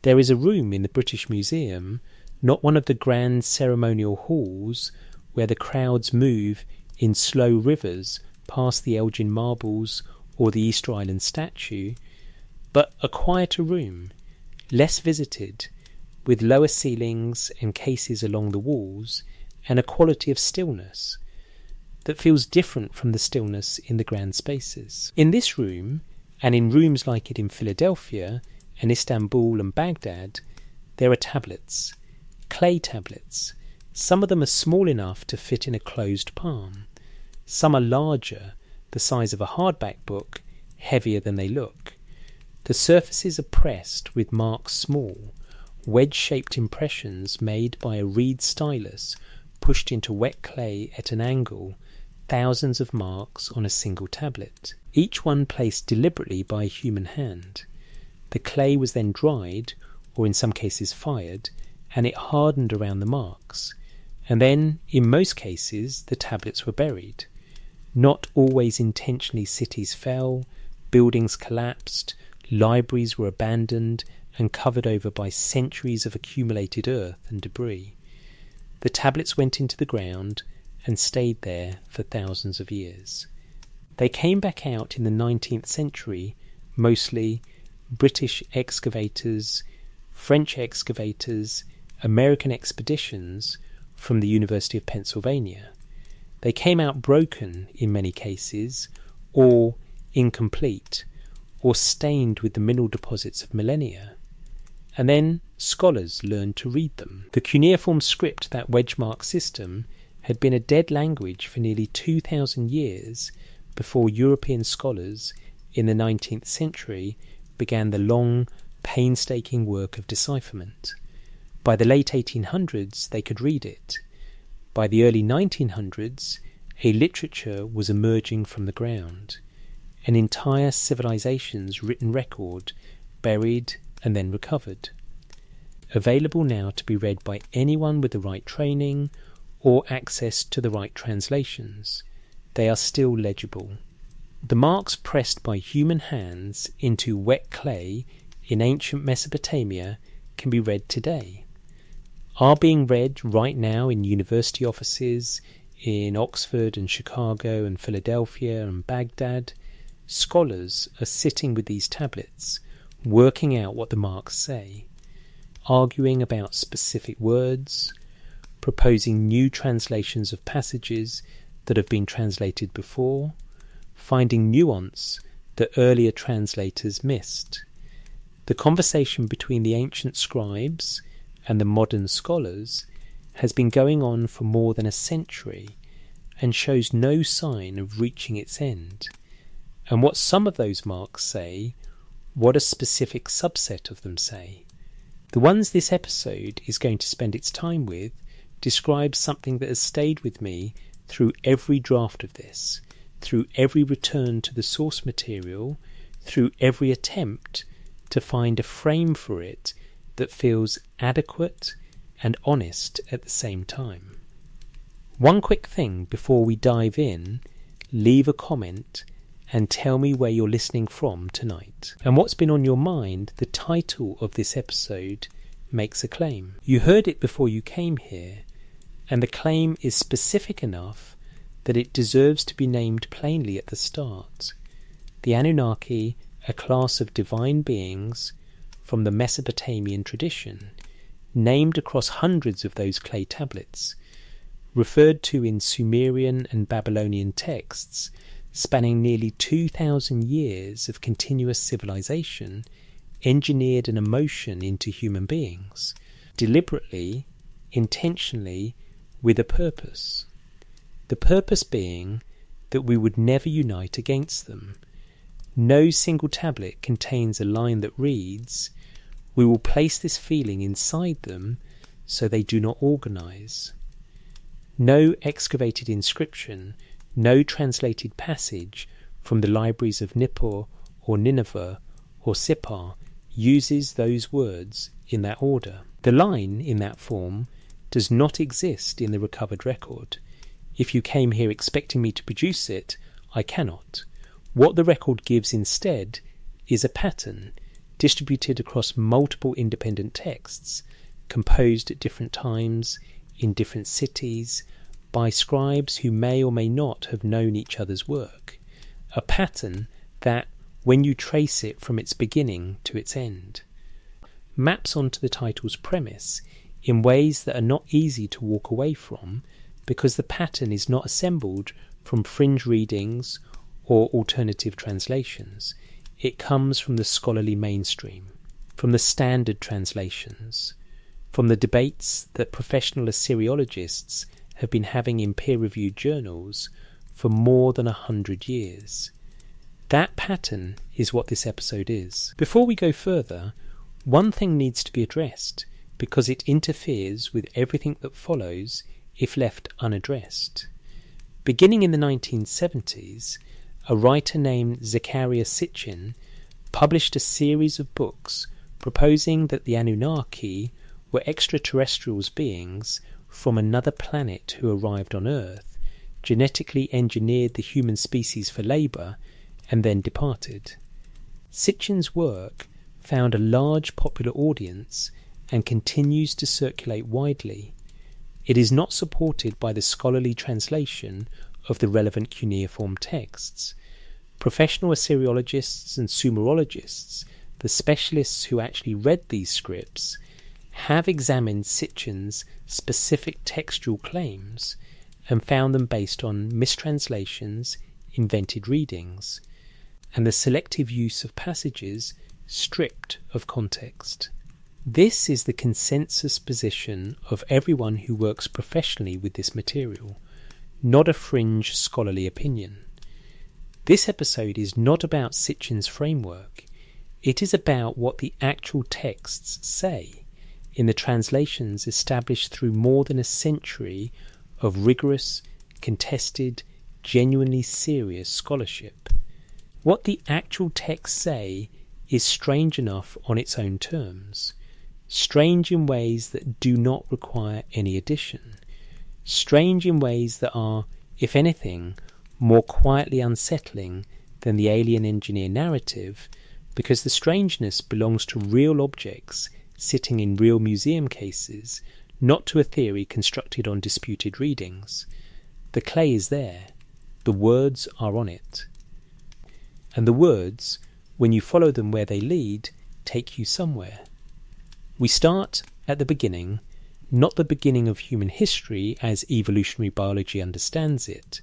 There is a room in the British Museum, not one of the grand ceremonial halls where the crowds move in slow rivers past the Elgin marbles or the Easter Island statue, but a quieter room, less visited, with lower ceilings and cases along the walls, and a quality of stillness that feels different from the stillness in the grand spaces. In this room, and in rooms like it in Philadelphia and Istanbul and Baghdad, there are tablets, clay tablets. Some of them are small enough to fit in a closed palm. Some are larger, the size of a hardback book, heavier than they look. The surfaces are pressed with marks small, wedge-shaped impressions made by a reed stylus pushed into wet clay at an angle, thousands of marks on a single tablet, each one placed deliberately by a human hand. The clay was then dried, or in some cases fired, and it hardened around the marks, and then, in most cases, the tablets were buried. Not always intentionally, cities fell, buildings collapsed, libraries were abandoned and covered over by centuries of accumulated earth and debris. The tablets went into the ground and stayed there for thousands of years. They came back out in the 19th century, mostly British excavators, French excavators, American expeditions from the University of Pennsylvania. They came out broken in many cases, or incomplete, or stained with the mineral deposits of millennia. And then scholars learned to read them. The cuneiform script, that wedge mark system, had been a dead language for nearly 2,000 years before European scholars in the 19th century began the long, painstaking work of decipherment. By the late 1800s, they could read it. By the early 1900s, a literature was emerging from the ground, an entire civilization's written record, buried and then recovered. Available now to be read by anyone with the right training or access to the right translations. They are still legible. The marks pressed by human hands into wet clay in ancient Mesopotamia can be read today, are being read right now in university offices in Oxford and Chicago and Philadelphia and Baghdad. Scholars are sitting with these tablets, working out what the marks say, arguing about specific words, proposing new translations of passages that have been translated before, finding nuance that earlier translators missed. The conversation between the ancient scribes and the modern scholars has been going on for more than a century and shows no sign of reaching its end. And what some of those marks say, what a specific subset of them say. The ones this episode is going to spend its time with describe something that has stayed with me through every draft of this, through every return to the source material, through every attempt to find a frame for it that feels adequate and honest at the same time. One quick thing before we dive in: leave a comment and tell me where you're listening from tonight. And what's been on your mind? The title of this episode makes a claim. You heard it before you came here, and the claim is specific enough that it deserves to be named plainly at the start. The Anunnaki, a class of divine beings from the Mesopotamian tradition, named across hundreds of those clay tablets, referred to in Sumerian and Babylonian texts, spanning nearly 2,000 years of continuous civilization, engineered an emotion into human beings, deliberately, intentionally, with a purpose. The purpose being that we would never unite against them. No single tablet contains a line that reads, "We will place this feeling inside them so they do not organize." No excavated inscription, no translated passage from the libraries of Nippur or Nineveh or Sippar uses those words in that order. The line in that form does not exist in the recovered record. If you came here expecting me to produce it, I cannot. What the record gives instead is a pattern, distributed across multiple independent texts, composed at different times, in different cities, by scribes who may or may not have known each other's work. A pattern that, when you trace it from its beginning to its end, maps onto the title's premise in ways that are not easy to walk away from, because the pattern is not assembled from fringe readings or alternative translations. It comes from the scholarly mainstream, from the standard translations, from the debates that professional Assyriologists have been having in peer-reviewed journals for more than 100 years. That pattern is what this episode is. Before we go further, one thing needs to be addressed, because it interferes with everything that follows if left unaddressed. Beginning in the 1970s, a writer named Zecharia Sitchin published a series of books proposing that the Anunnaki were extraterrestrials beings from another planet who arrived on Earth, genetically engineered the human species for labour, and then departed. Sitchin's work found a large popular audience and continues to circulate widely. It is not supported by the scholarly translation of the relevant cuneiform texts. Professional Assyriologists and Sumerologists, the specialists who actually read these scripts, have examined Sitchin's specific textual claims and found them based on mistranslations, invented readings, and the selective use of passages stripped of context. This is the consensus position of everyone who works professionally with this material, not a fringe scholarly opinion. This episode is not about Sitchin's framework. It is about what the actual texts say in the translations established through more than a century of rigorous, contested, genuinely serious scholarship. What the actual texts say is strange enough on its own terms, strange in ways that do not require any addition, strange in ways that are, if anything, more quietly unsettling than the alien engineer narrative, because the strangeness belongs to real objects sitting in real museum cases, not to a theory constructed on disputed readings. The clay is there, the words are on it. And the words, when you follow them where they lead, take you somewhere. We start at the beginning, not the beginning of human history as evolutionary biology understands it,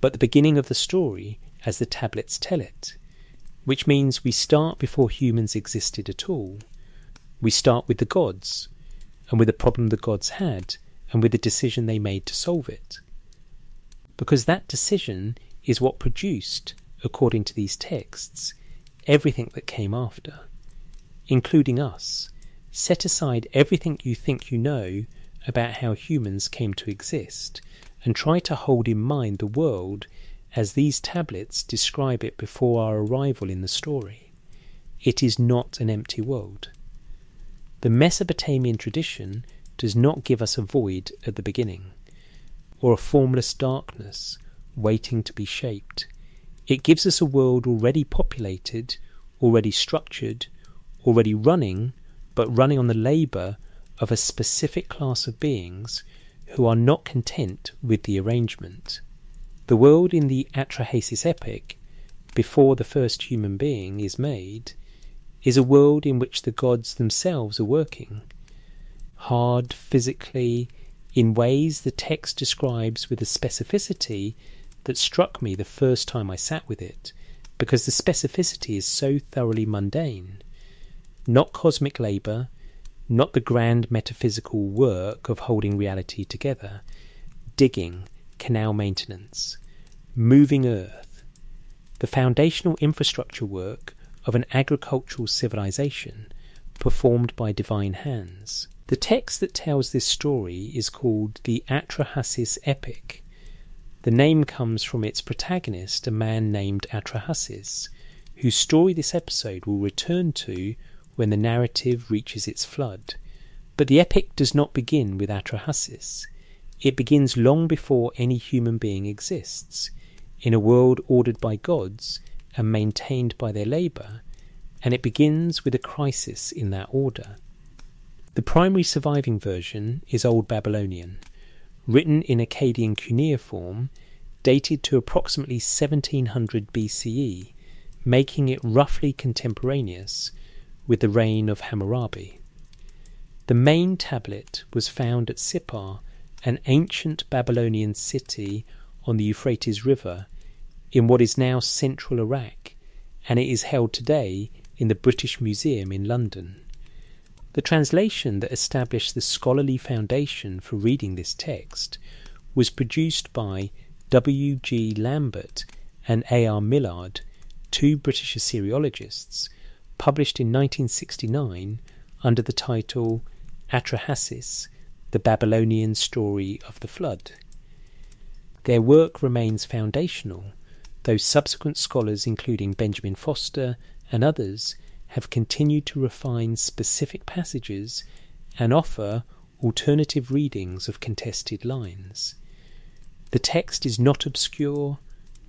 but the beginning of the story as the tablets tell it, which means we start before humans existed at all. We start with the gods, and with the problem the gods had, and with the decision they made to solve it. Because that decision is what produced, according to these texts, everything that came after, including us. Set aside everything you think you know about how humans came to exist, and try to hold in mind the world as these tablets describe it before our arrival in the story. It is not an empty world. The Mesopotamian tradition does not give us a void at the beginning, or a formless darkness waiting to be shaped. It gives us a world already populated, already structured, already running, but running on the labour of a specific class of beings who are not content with the arrangement. The world in the Atrahasis epic, before the first human being is made, is a world in which the gods themselves are working, hard physically, in ways the text describes with a specificity that struck me the first time I sat with it, because the specificity is so thoroughly mundane. Not cosmic labour, not the grand metaphysical work of holding reality together, digging, canal maintenance, moving earth, the foundational infrastructure work of an agricultural civilization performed by divine hands. The text that tells this story is called the Atrahasis epic. The name comes from its protagonist, a man named Atrahasis, whose story this episode will return to when the narrative reaches its flood. But the epic does not begin with Atrahasis. It begins long before any human being exists, in a world ordered by gods and maintained by their labour, and it begins with a crisis in that order. The primary surviving version is Old Babylonian, written in Akkadian cuneiform, dated to approximately 1700 BCE, making it roughly contemporaneous with the reign of Hammurabi. The main tablet was found at Sippar, an ancient Babylonian city on the Euphrates River in what is now central Iraq, and it is held today in the British Museum in London. The translation that established the scholarly foundation for reading this text was produced by W. G. Lambert and A. R. Millard, two British Assyriologists, published in 1969 under the title Atrahasis, the Babylonian Story of the Flood. Their work remains foundational, though subsequent scholars including Benjamin Foster and others have continued to refine specific passages and offer alternative readings of contested lines. The text is not obscure,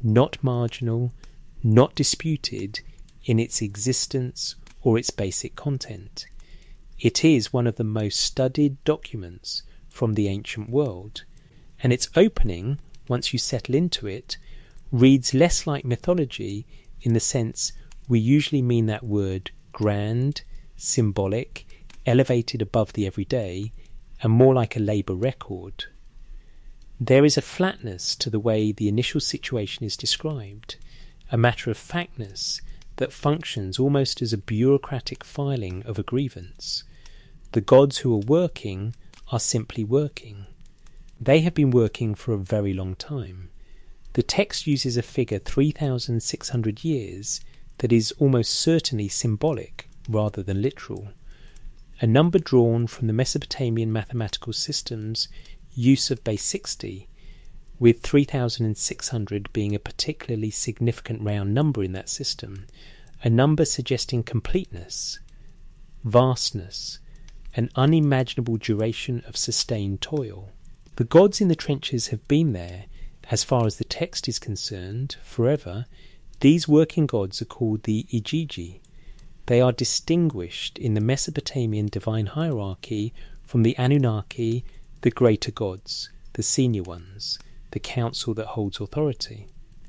not marginal, not disputed in its existence or its basic content. It is one of the most studied documents from the ancient world, and its opening, once you settle into it, reads less like mythology in the sense we usually mean that word grand, symbolic, elevated above the everyday, and more like a labour record. There is a flatness to the way the initial situation is described, a matter-of-factness that functions almost as a bureaucratic filing of a grievance. The gods who are working are simply working. They have been working for a very long time. The text uses a figure 3,600 years that is almost certainly symbolic rather than literal, a number drawn from the Mesopotamian mathematical system's use of base 60, with 3,600 being a particularly significant round number in that system, a number suggesting completeness, vastness, an unimaginable duration of sustained toil. The gods in the trenches have been there, as far as the text is concerned, forever. These working gods are called the Igigi. They are distinguished in the Mesopotamian divine hierarchy from the Anunnaki, the greater gods, the senior ones, the council that holds authority.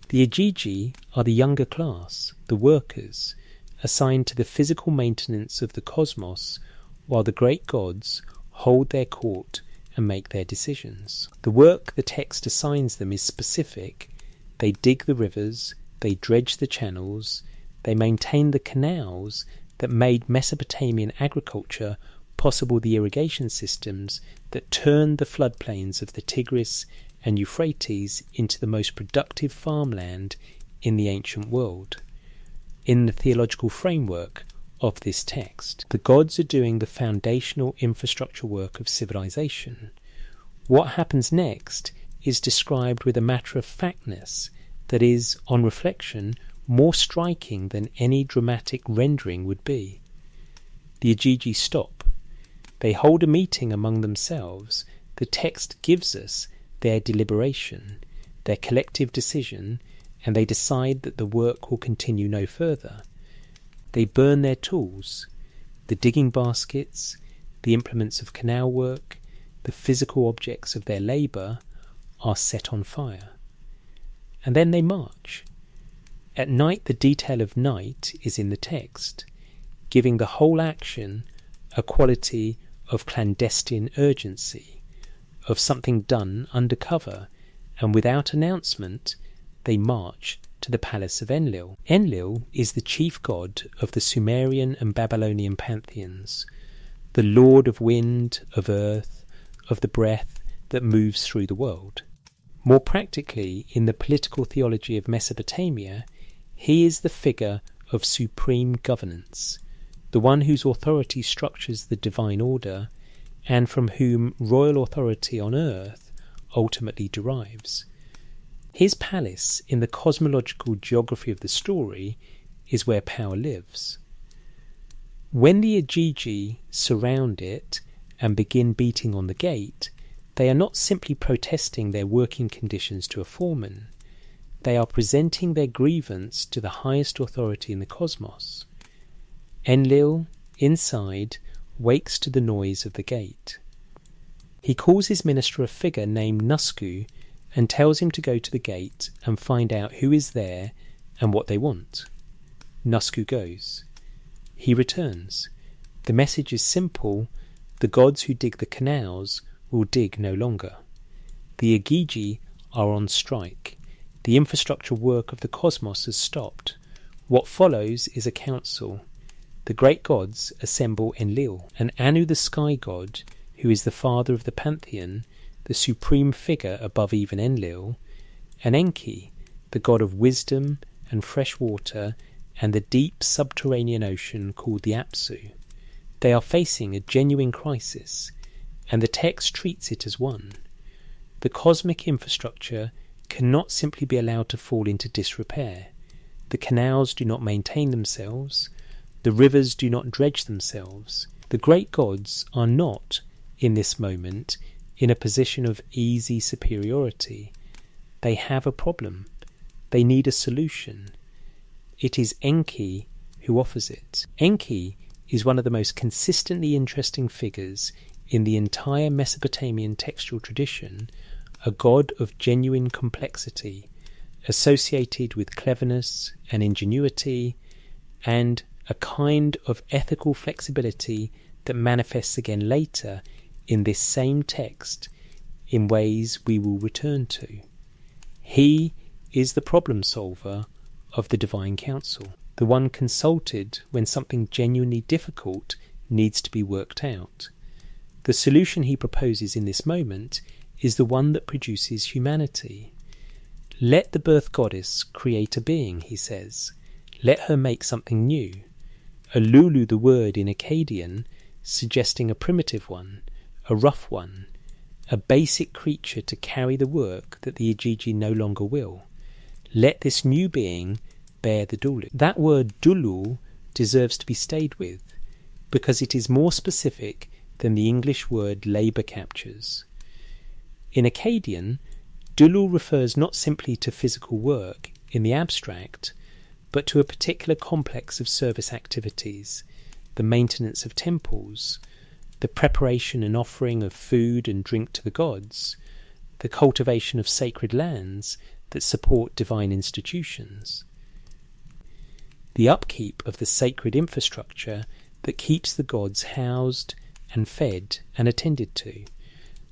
The Igigi are the younger class, the workers, assigned to the physical maintenance of the cosmos, while the great gods hold their court and make their decisions. The work the text assigns them is specific. They dig the rivers, they dredge the channels, they maintain the canals that made Mesopotamian agriculture possible, the irrigation systems that turned the floodplains of the Tigris and Euphrates into the most productive farmland in the ancient world. In the theological framework of this text, the gods are doing the foundational infrastructure work of civilization. What happens next is described with a matter-of-factness that is, on reflection, more striking than any dramatic rendering would be. The Igigi stop. They hold a meeting among themselves. The text gives us their deliberation, their collective decision, and they decide that the work will continue no further. They burn their tools, the digging baskets, the implements of canal work, the physical objects of their labour are set on fire. And then they march. At night, the detail of night is in the text, giving the whole action a quality of clandestine urgency, of something done under cover, and without announcement they march to the palace of Enlil. Enlil is the chief god of the Sumerian and Babylonian pantheons, the lord of wind, of earth, of the breath that moves through the world. More practically, in the political theology of Mesopotamia, he is the figure of supreme governance, the one whose authority structures the divine order, and from whom royal authority on earth ultimately derives. His palace, in the cosmological geography of the story, is where power lives. When the Igigi surround it and begin beating on the gate, they are not simply protesting their working conditions to a foreman. They are presenting their grievance to the highest authority in the cosmos. Enlil, inside, wakes to the noise of the gate. He calls his minister a figure named Nusku and tells him to go to the gate and find out who is there and what they want. Nusku goes. He returns. The message is simple: the gods who dig the canals will dig no longer. The Agigi are on strike. The infrastructure work of the cosmos has stopped. What follows is a council. The great gods assemble Enlil, and Anu the sky god, who is the father of the pantheon, the supreme figure above even Enlil, and Enki, the god of wisdom and fresh water and the deep subterranean ocean called the Apsu. They are facing a genuine crisis, and the text treats it as one. The cosmic infrastructure cannot simply be allowed to fall into disrepair. The canals do not maintain themselves. The rivers do not dredge themselves. The great gods are not, in this moment, in a position of easy superiority. They have a problem. They need a solution. It is Enki who offers it. Enki is one of the most consistently interesting figures in the entire Mesopotamian textual tradition, a god of genuine complexity, associated with cleverness and ingenuity, and a kind of ethical flexibility that manifests again later in this same text in ways we will return to. He is the problem solver of the Divine Council, the one consulted when something genuinely difficult needs to be worked out. The solution he proposes in this moment is the one that produces humanity. Let the birth goddess create a being, he says. Let her make something new. A Lulu, the word in Akkadian, suggesting a primitive one, a rough one, a basic creature to carry the work that the Igigi no longer will. Let this new being bear the Dulu. That word Dulu deserves to be stayed with, because it is more specific than the English word labour captures. In Akkadian, Dulu refers not simply to physical work in the abstract, but to a particular complex of service activities, the maintenance of temples, the preparation and offering of food and drink to the gods, the cultivation of sacred lands that support divine institutions, the upkeep of the sacred infrastructure that keeps the gods housed and fed and attended to.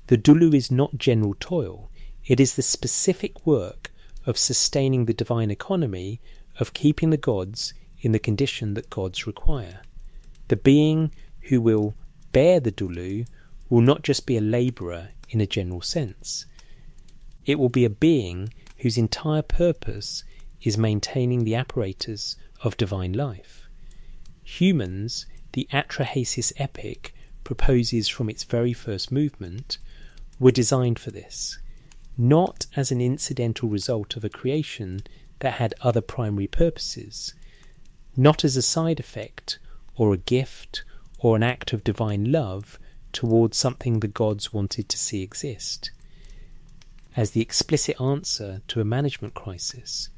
The Dulu is not general toil, it is the specific work of sustaining the divine economy, of keeping the gods in the condition that gods require. The being who will bear the Dulu will not just be a labourer in a general sense. It will be a being whose entire purpose is maintaining the apparatus of divine life. Humans, the Atrahasis epic proposes from its very first movement, were designed for this, not as an incidental result of a creation that had other primary purposes, not as a side effect or a gift or an act of divine love towards something the gods wanted to see exist. As the explicit answer to a management crisis,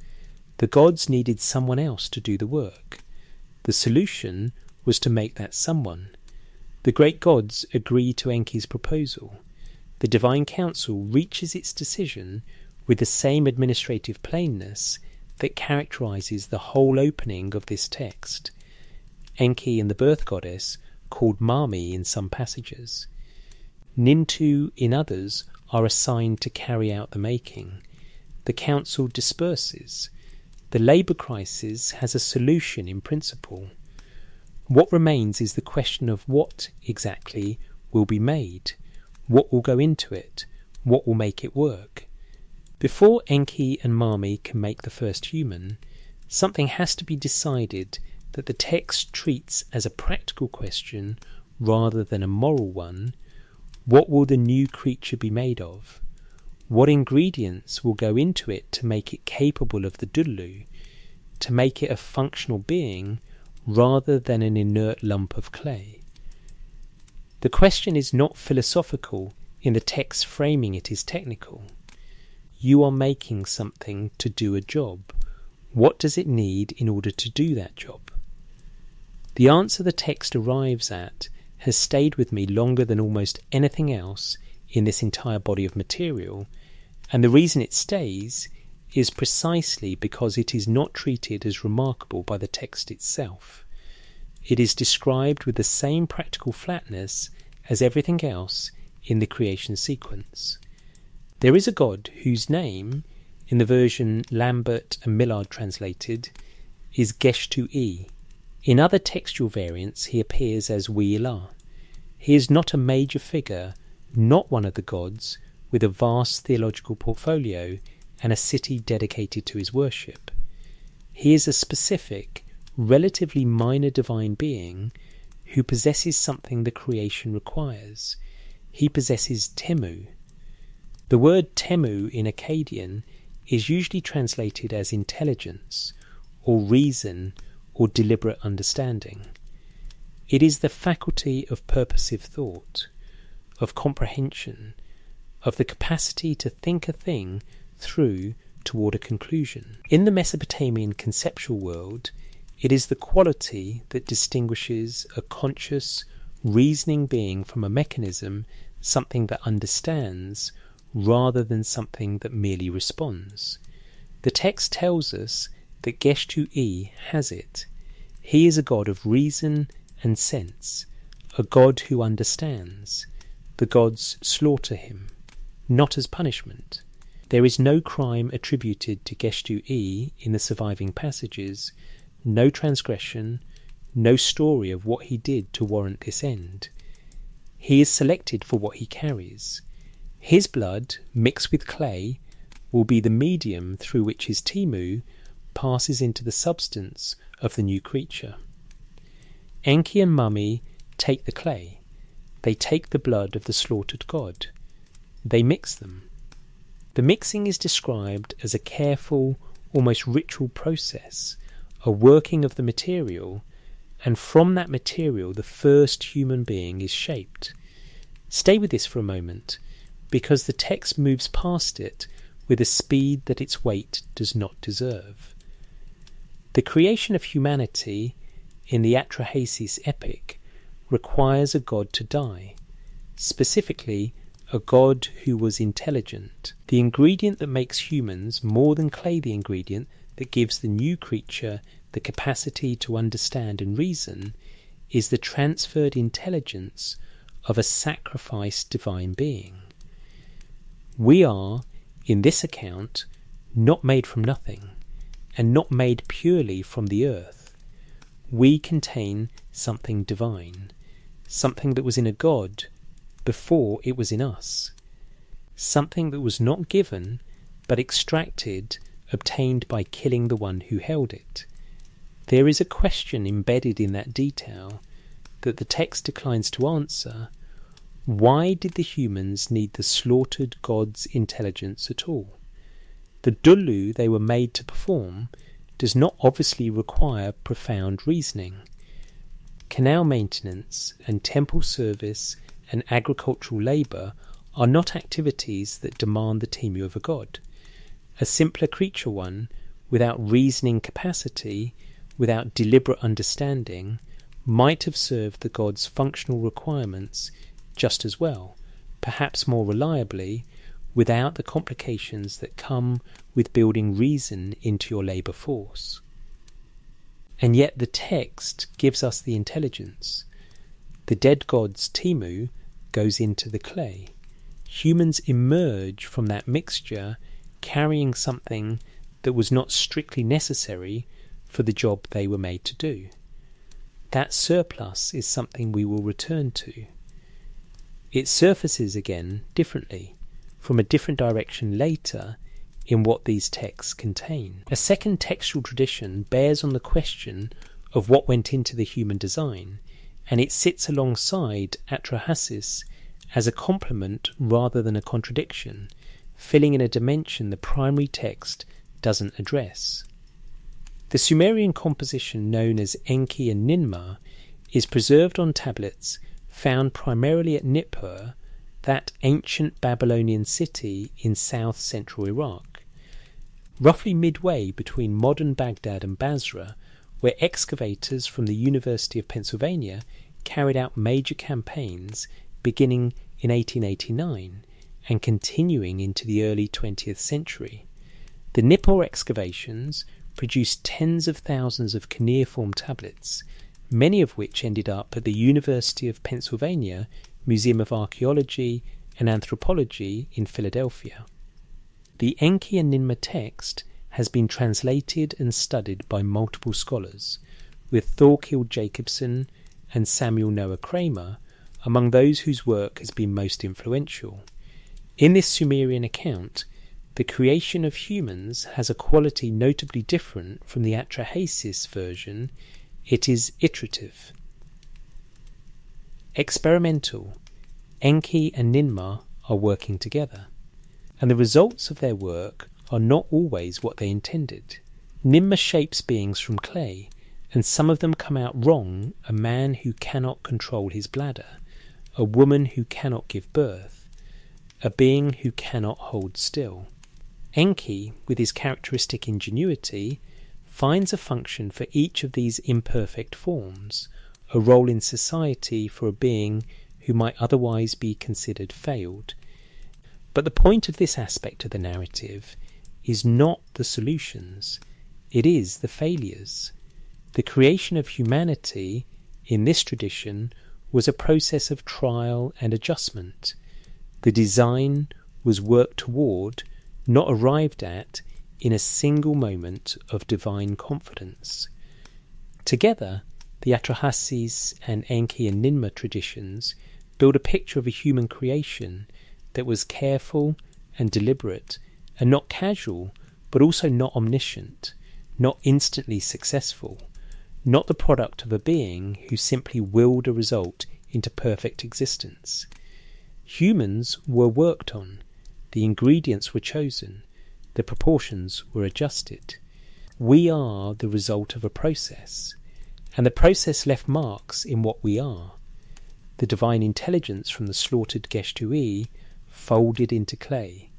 the gods needed someone else to do the work. The solution was to make that someone. The great gods agree to Enki's proposal. The Divine Council reaches its decision with the same administrative plainness that characterises the whole opening of this text. Enki and the birth goddess, called Mami in some passages. Nintu in others are assigned to carry out the making. The council disperses. The labour crisis has a solution in principle. What remains is the question of what exactly will be made, what will go into it, what will make it work. Before Enki and Mami can make the first human, something has to be decided that the text treats as a practical question rather than a moral one. What will the new creature be made of? What ingredients will go into it to make it capable of the Dulu, to make it a functional being rather than an inert lump of clay? The question is not philosophical in the text framing it is technical. You are making something to do a job. What does it need in order to do that job? The answer the text arrives at has stayed with me longer than almost anything else in this entire body of material, and the reason it stays is precisely because it is not treated as remarkable by the text itself. It is described with the same practical flatness as everything else in the creation sequence. There is a God whose name, in the version Lambert and Millard translated, is Geshtu-E. In other textual variants he appears as We-Ilah. He is not a major figure, not one of the gods, with a vast theological portfolio and a city dedicated to his worship. He is a specific, relatively minor divine being who possesses something the creation requires. He possesses Temu. The word Temu in Akkadian is usually translated as intelligence, or reason, or deliberate understanding. It is the faculty of purposive thought, of comprehension, of the capacity to think a thing through toward a conclusion. In the Mesopotamian conceptual world, it is the quality that distinguishes a conscious, reasoning being from a mechanism, something that understands, rather than something that merely responds. The text tells us that Geshtu-E has it. He is a god of reason and sense, a god who understands. The gods slaughter him, not as punishment. There is no crime attributed to Geshtu-E in the surviving passages, no transgression, no story of what he did to warrant this end. He is selected for what he carries. His blood, mixed with clay, will be the medium through which his Temu passes into the substance of the new creature. Enki and Mummy take the clay. They take the blood of the slaughtered god. They mix them. The mixing is described as a careful, almost ritual process, a working of the material, and from that material the first human being is shaped. Stay with this for a moment, because the text moves past it with a speed that its weight does not deserve. The creation of humanity in the Atrahasis epic requires a god to die, specifically a god who was intelligent. The ingredient that makes humans more than clay, the ingredient that gives the new creature the capacity to understand and reason, is the transferred intelligence of a sacrificed divine being. We are, in this account, not made from nothing, and not made purely from the earth. We contain something divine, something that was in a god before it was in us, something that was not given but extracted, obtained by killing the one who held it. There is a question embedded in that detail that the text declines to answer. Why did the humans need the slaughtered god's intelligence at all? The dulu they were made to perform does not obviously require profound reasoning. Canal maintenance and temple service and agricultural labour are not activities that demand the Temu of a god. A simpler creature one, without reasoning capacity, without deliberate understanding, might have served the god's functional requirements just as well, perhaps more reliably, without the complications that come with building reason into your labour force. And yet the text gives us the intelligence. The dead god's Temu goes into the clay. Humans emerge from that mixture carrying something that was not strictly necessary for the job they were made to do. That surplus is something we will return to. It surfaces again differently, from a different direction later in what these texts contain. A second textual tradition bears on the question of what went into the human design, and it sits alongside Atrahasis as a complement rather than a contradiction, filling in a dimension the primary text doesn't address. The Sumerian composition known as Enki and Ninmah is preserved on tablets found primarily at Nippur, that ancient Babylonian city in south-central Iraq. Roughly midway between modern Baghdad and Basra, where excavators from the University of Pennsylvania carried out major campaigns beginning in 1889 and continuing into the early 20th century. The Nippur excavations produced tens of thousands of cuneiform tablets, many of which ended up at the University of Pennsylvania Museum of Archaeology and Anthropology in Philadelphia. The Enki and Ninmah text has been translated and studied by multiple scholars, with Thorkild Jacobson and Samuel Noah Kramer among those whose work has been most influential. In this Sumerian account, the creation of humans has a quality notably different from the Atrahasis version. It is iterative. Experimental. Enki and Ninmah are working together, and the results of their work are not always what they intended. Ninmah shapes beings from clay, and some of them come out wrong: a man who cannot control his bladder, a woman who cannot give birth, a being who cannot hold still. Enki, with his characteristic ingenuity, finds a function for each of these imperfect forms, a role in society for a being who might otherwise be considered failed. But the point of this aspect of the narrative is not the solutions, it is the failures. The creation of humanity, in this tradition, was a process of trial and adjustment. The design was worked toward, not arrived at, in a single moment of divine confidence. Together, the Atrahasis and Enki and Ninmah traditions build a picture of a human creation that was careful and deliberate, and not casual, but also not omniscient, not instantly successful, not the product of a being who simply willed a result into perfect existence. Humans were worked on, the ingredients were chosen, the proportions were adjusted. We are the result of a process, and the process left marks in what we are. The divine intelligence from the slaughtered Geshtui folded into clay.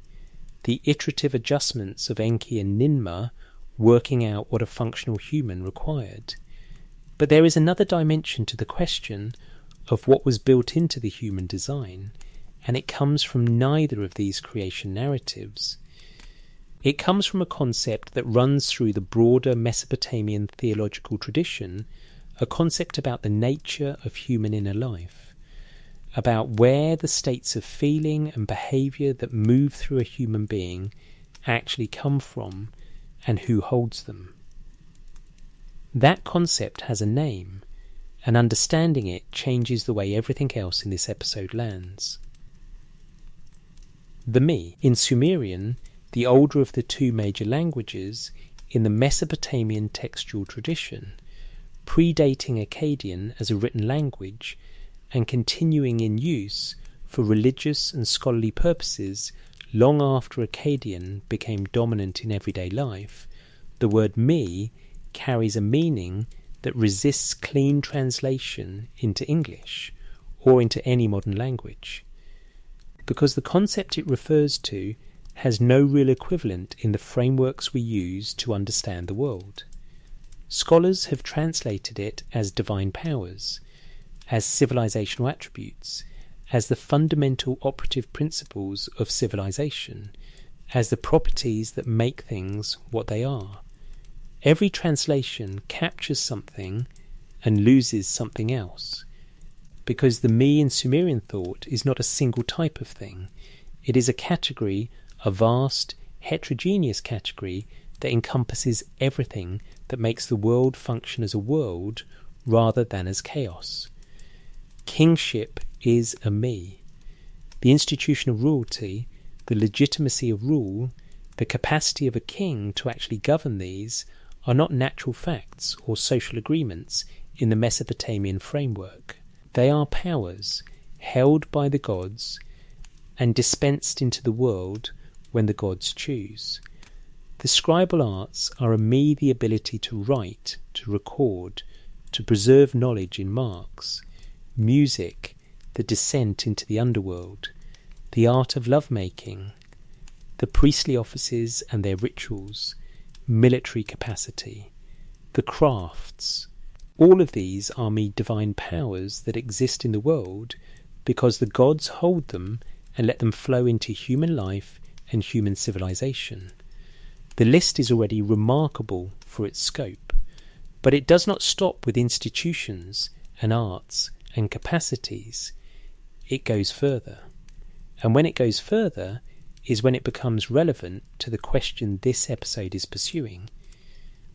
The iterative adjustments of Enki and Ninmah working out what a functional human required. But there is another dimension to the question of what was built into the human design, and it comes from neither of these creation narratives. It comes from a concept that runs through the broader Mesopotamian theological tradition, a concept about the nature of human inner life, about where the states of feeling and behaviour that move through a human being actually come from and who holds them. That concept has a name, and understanding it changes the way everything else in this episode lands. The Me. In Sumerian, the older of the two major languages in the Mesopotamian textual tradition, predating Akkadian as a written language and continuing in use for religious and scholarly purposes long after Akkadian became dominant in everyday life, the word Me carries a meaning that resists clean translation into English or into any modern language, because the concept it refers to has no real equivalent in the frameworks we use to understand the world. Scholars have translated it as divine powers, as civilizational attributes, as the fundamental operative principles of civilization, as the properties that make things what they are. Every translation captures something and loses something else, because the Me in Sumerian thought is not a single type of thing. It is a category, a vast, heterogeneous category that encompasses everything that makes the world function as a world rather than as chaos. Kingship is a Me. The institution of royalty, the legitimacy of rule, the capacity of a king to actually govern these are not natural facts or social agreements in the Mesopotamian framework. They are powers held by the gods and dispensed into the world when the gods choose. The scribal arts are a Me the ability to write, to record, to preserve knowledge in marks. Music, the descent into the underworld. The art of lovemaking. The priestly offices and their rituals. Military capacity. the crafts. All of these are me divine powers that exist in the world because the gods hold them and let them flow into human life and human civilization. The list is already remarkable for its scope, but it does not stop with institutions and arts and capacities. It goes further. And when it goes further is when it becomes relevant to the question this episode is pursuing.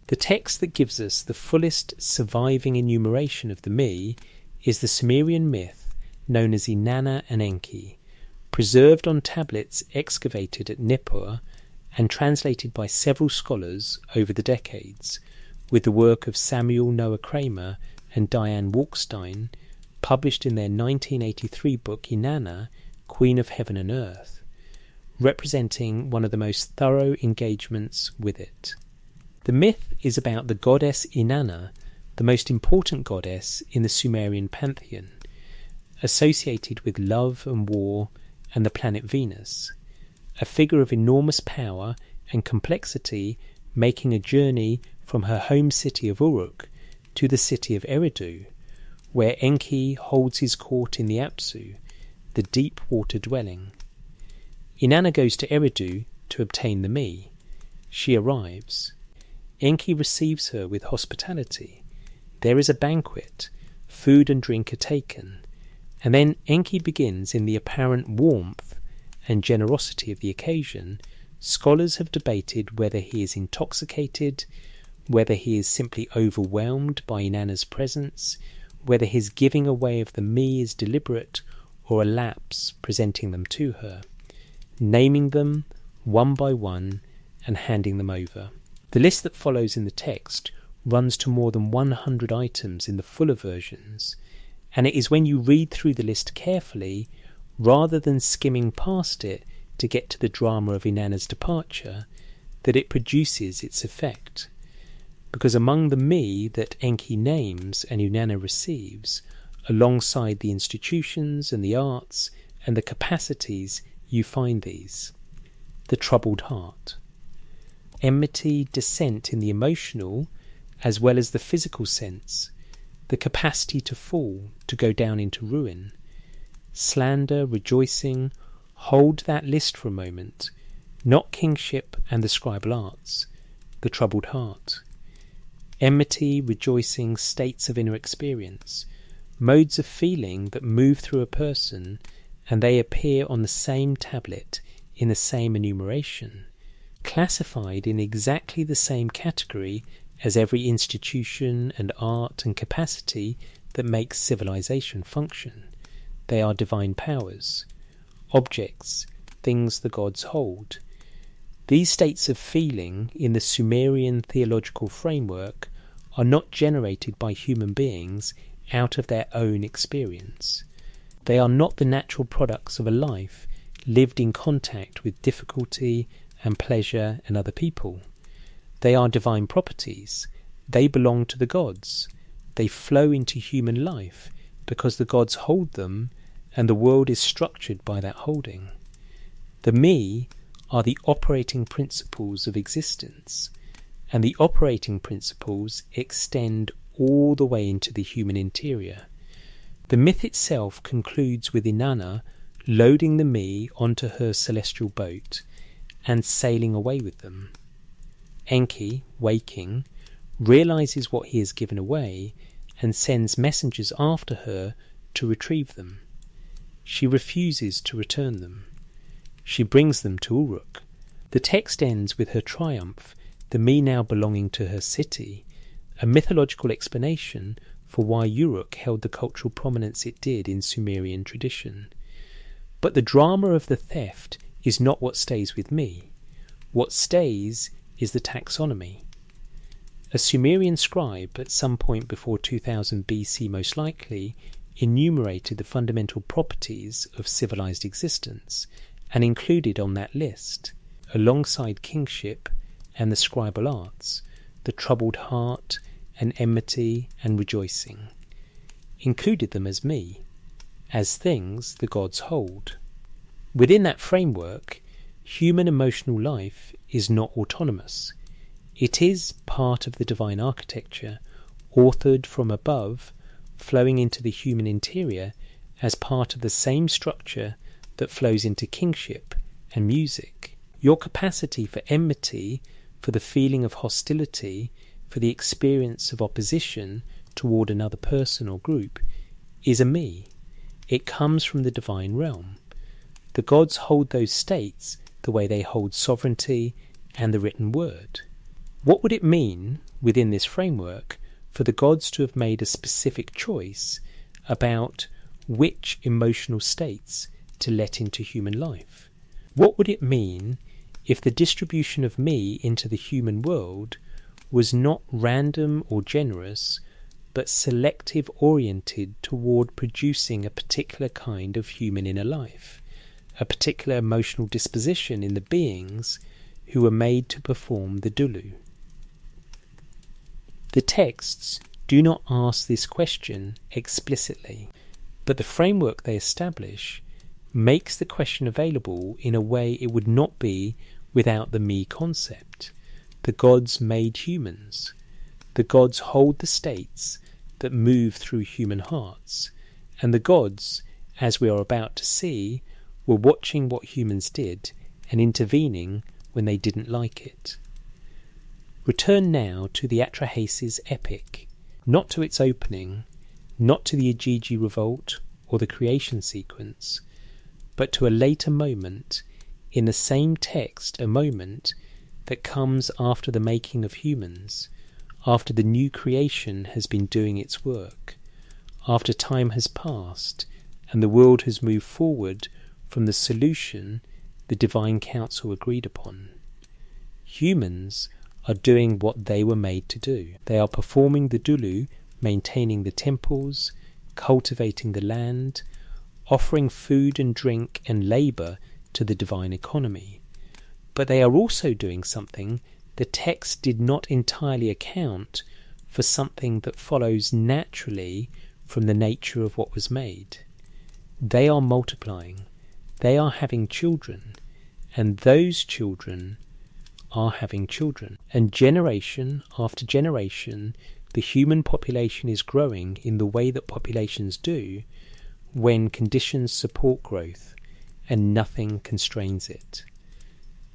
The text that gives us the fullest surviving enumeration of the me is the Sumerian myth known as Inanna and Enki, preserved on tablets excavated at Nippur and translated by several scholars over the decades, with the work of Samuel Noah Kramer and Diane Walkstein, published in their 1983 book Inanna, Queen of Heaven and Earth, representing one of the most thorough engagements with it. The myth is about the goddess Inanna, the most important goddess in the Sumerian pantheon, associated with love and war and the planet Venus, a figure of enormous power and complexity making a journey from her home city of Uruk to the city of Eridu, where Enki holds his court in the Apsu, the deep water dwelling. Inanna goes to Eridu to obtain the me. She arrives. Enki receives her with hospitality. There is a banquet, food and drink are taken, and then Enki begins in the apparent warmth and generosity of the occasion. Scholars have debated whether he is intoxicated, whether he is simply overwhelmed by Inanna's presence, whether his giving away of the me is deliberate or a lapse presenting them to her, naming them one by one and handing them over. The list that follows in the text runs to more than 100 items in the fuller versions, and it is when you read through the list carefully, rather than skimming past it to get to the drama of Inanna's departure, that it produces its effect. Because among the me that Enki names and Inanna receives, alongside the institutions and the arts and the capacities, you find these: the troubled heart, enmity, dissent in the emotional as well as the physical sense, the capacity to fall, to go down into ruin, slander, rejoicing. Hold that list for a moment. Not kingship and the scribal arts, the troubled heart. Enmity, rejoicing, states of inner experience, modes of feeling that move through a person, and they appear on the same tablet in the same enumeration, classified in exactly the same category as every institution and art and capacity that makes civilization function. They are divine powers, objects, things the gods hold. These states of feeling in the Sumerian theological framework are not generated by human beings out of their own experience. They are not the natural products of a life lived in contact with difficulty and pleasure and other people. They are divine properties. They belong to the gods. They flow into human life because the gods hold them, and the world is structured by that holding. The me are the operating principles of existence, and the operating principles extend all the way into the human interior. The myth itself concludes with Inanna loading the me onto her celestial boat and sailing away with them. Enki, waking, realizes what he has given away and sends messengers after her to retrieve them. She refuses to return them. She brings them to Uruk. The text ends with her triumph, the me now belonging to her city, a mythological explanation for why Uruk held the cultural prominence it did in Sumerian tradition. But the drama of the theft is not what stays with me. What stays is the taxonomy. A Sumerian scribe, at some point before 2000 BC most likely, enumerated the fundamental properties of civilized existence and included on that list, alongside kingship and the scribal arts, the troubled heart and enmity and rejoicing, included them as me, as things the gods hold. Within that framework, human emotional life is not autonomous. It is part of the divine architecture, authored from above, flowing into the human interior as part of the same structure that flows into kingship and music. Your capacity for enmity, for the feeling of hostility, for the experience of opposition toward another person or group, is a me. It comes from the divine realm. The gods hold those states the way they hold sovereignty and the written word. What would it mean, within this framework, for the gods to have made a specific choice about which emotional states to let into human life? What would it mean if the distribution of me into the human world was not random or generous, but selective, oriented toward producing a particular kind of human inner life, a particular emotional disposition in the beings who were made to perform the Dulu? The texts do not ask this question explicitly, but the framework they establish makes the question available in a way it would not be without the me concept. The gods made humans. The gods hold the states that move through human hearts, and the gods, as we are about to see, were watching what humans did and intervening when they didn't like it. Return now to the Atrahasis epic, not to its opening, not to the Igigi revolt or the creation sequence, but to a later moment in the same text, a moment that comes after the making of humans, after the new creation has been doing its work, after time has passed and the world has moved forward from the solution the divine council agreed upon. Humans are doing what they were made to do. They are performing the Dulu, maintaining the temples, cultivating the land, offering food and drink and labour to the divine economy. But they are also doing something the text did not entirely account for, something that follows naturally from the nature of what was made. They are multiplying. They are having children, and those children are having children. And generation after generation, the human population is growing in the way that populations do when conditions support growth and nothing constrains it.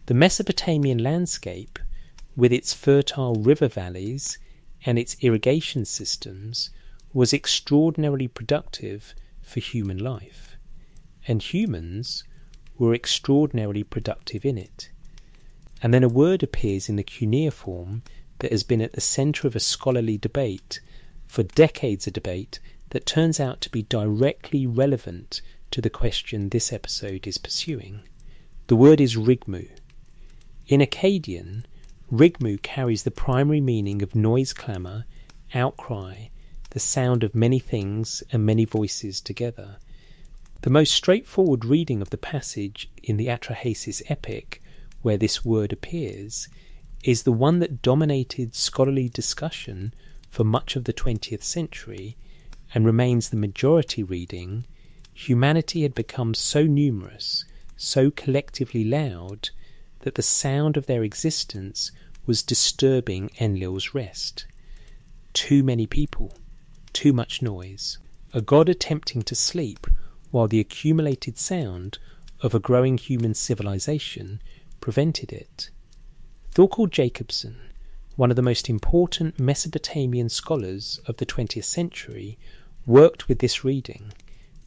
The Mesopotamian landscape, with its fertile river valleys and its irrigation systems, was extraordinarily productive for human life, and humans were extraordinarily productive in it. And then a word appears in the cuneiform that has been at the centre of a scholarly debate for decades, a debate that turns out to be directly relevant to the question this episode is pursuing. The word is rigmu. In Akkadian, rigmu carries the primary meaning of noise, clamour, outcry, the sound of many things and many voices together. The most straightforward reading of the passage in the Atrahasis epic, where this word appears, is the one that dominated scholarly discussion for much of the 20th century and remains the majority reading. Humanity had become so numerous, so collectively loud, that the sound of their existence was disturbing Enlil's rest. Too many people, too much noise, a god attempting to sleep while the accumulated sound of a growing human civilization prevented it. Thorkel Jacobson, one of the most important Mesopotamian scholars of the 20th century, worked with this reading,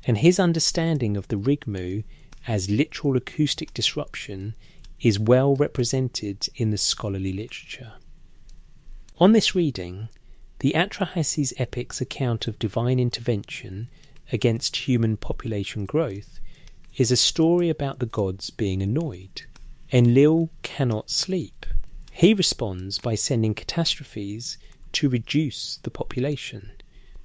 and his understanding of the rigmu as literal acoustic disruption is well represented in the scholarly literature. On this reading, the Atrahasis epic's account of divine intervention against human population growth is a story about the gods being annoyed. Enlil cannot sleep. He responds by sending catastrophes to reduce the population.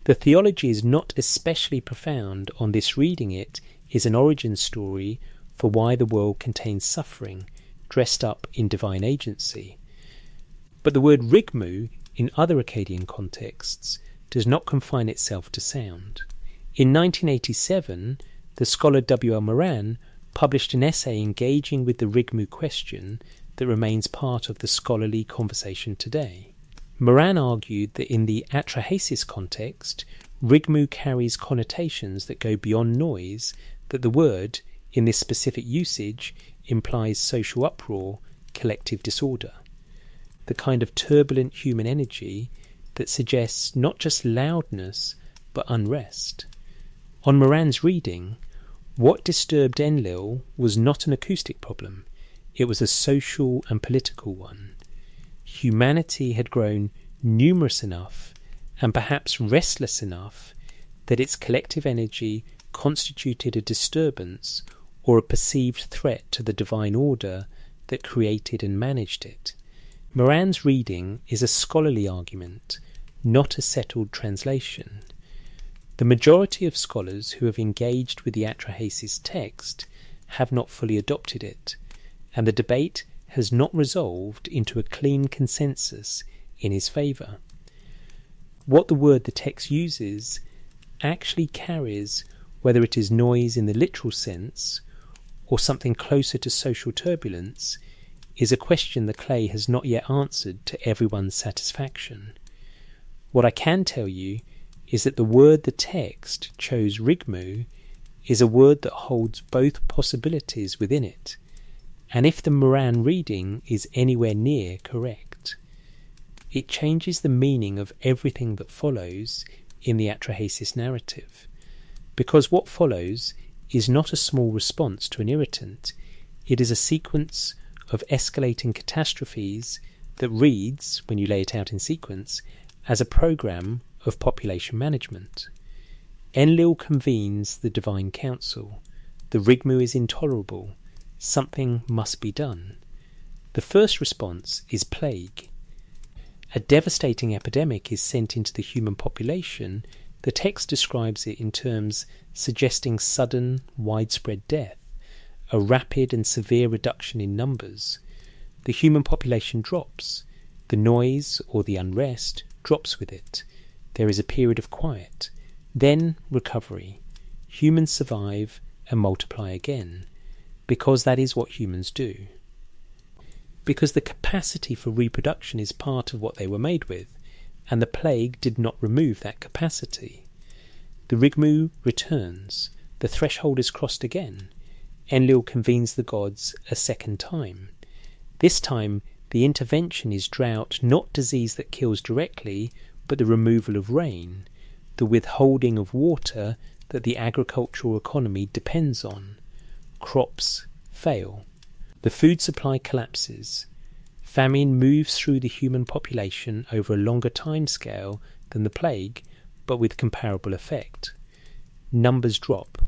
The theology is not especially profound on this. Reading it is an origin story for why the world contains suffering dressed up in divine agency. But the word rigmu in other Akkadian contexts does not confine itself to sound. In 1987, the scholar W. L. Moran published an essay engaging with the rigmu question that remains part of the scholarly conversation today. Moran argued that in the atrahasis context, Rigmu carries connotations that go beyond noise, that the word, in this specific usage, implies social uproar, collective disorder. The kind of turbulent human energy that suggests not just loudness, but unrest. On Moran's reading, what disturbed Enlil was not an acoustic problem, it was a social and political one. Humanity had grown numerous enough, and perhaps restless enough, that its collective energy constituted a disturbance or a perceived threat to the divine order that created and managed it. Moran's reading is a scholarly argument, not a settled translation. The majority of scholars who have engaged with the atrahasis text have not fully adopted it, and the debate has not resolved into a clean consensus in his favour. What the word the text uses actually carries, whether it is noise in the literal sense or something closer to social turbulence, is a question the clay has not yet answered to everyone's satisfaction. What I can tell you is that the word the text chose, Rigmu, is a word that holds both possibilities within it, and if the Moran reading is anywhere near correct, it changes the meaning of everything that follows in the atrahasis narrative, because what follows is not a small response to an irritant, it is a sequence of escalating catastrophes that reads, when you lay it out in sequence, as a program of population management. Enlil convenes the divine council. The Rigmu is intolerable. Something must be done. The first response is plague. A devastating epidemic is sent into the human population. The text describes it in terms suggesting sudden, widespread death, a rapid and severe reduction in numbers. The human population drops. The noise, or the unrest, drops with it. There is a period of quiet. Then recovery. Humans survive and multiply again, because that is what humans do. Because the capacity for reproduction is part of what they were made with, and the plague did not remove that capacity. The Rigmu returns. The threshold is crossed again. Enlil convenes the gods a second time. This time, the intervention is drought, not disease that kills directly, but the removal of rain, the withholding of water that the agricultural economy depends on. Crops fail. The food supply collapses. Famine moves through the human population over a longer time scale than the plague, but with comparable effect. Numbers drop.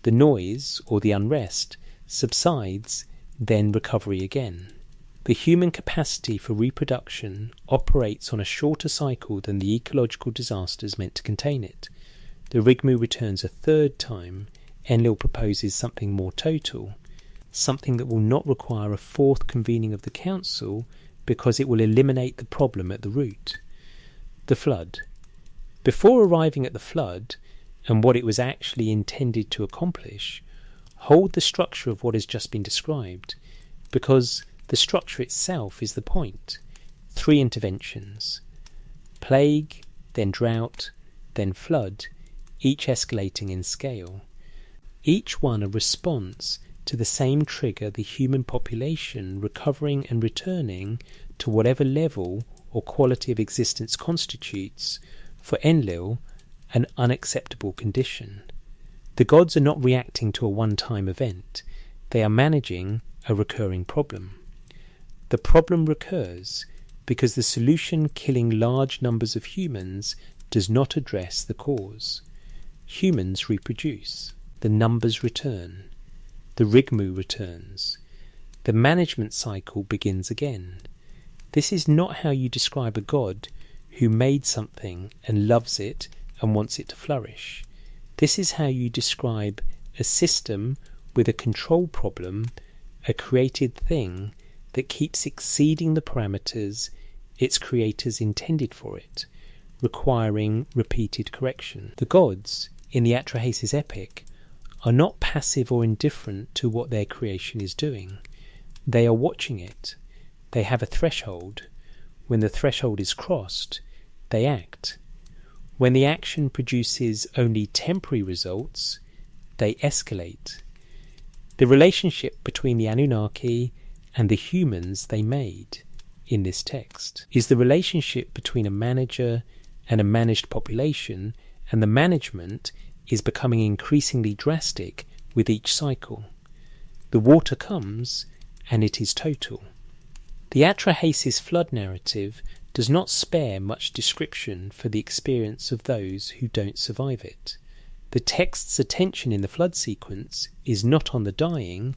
The noise, or the unrest, subsides, then recovery again. The human capacity for reproduction operates on a shorter cycle than the ecological disasters meant to contain it. The Rigmu returns a third time. Enlil proposes something more total, something that will not require a fourth convening of the council because it will eliminate the problem at the root. The flood. Before arriving at the flood, and what it was actually intended to accomplish, hold the structure of what has just been described, because the structure itself is the point. 3 interventions. Plague, then drought, then flood, each escalating in scale. Each one a response to the same trigger, the human population recovering and returning to whatever level or quality of existence constitutes, for Enlil, an unacceptable condition. The gods are not reacting to a one-time event. They are managing a recurring problem. The problem recurs because the solution killing large numbers of humans does not address the cause. Humans reproduce. The numbers return. The Rigmu returns. The management cycle begins again. This is not how you describe a god who made something and loves it and wants it to flourish. This is how you describe a system with a control problem, a created thing that keeps exceeding the parameters its creators intended for it, requiring repeated correction. The gods, in the atrahasis epic, are not passive or indifferent to what their creation is doing. They are watching it. They have a threshold. When the threshold is crossed, they act. When the action produces only temporary results, they escalate. The relationship between the Anunnaki and the humans they made in this text is the relationship between a manager and a managed population, and the management is becoming increasingly drastic with each cycle. The water comes, and it is total. The Atrahasis flood narrative does not spare much description for the experience of those who don't survive it. The text's attention in the flood sequence is not on the dying,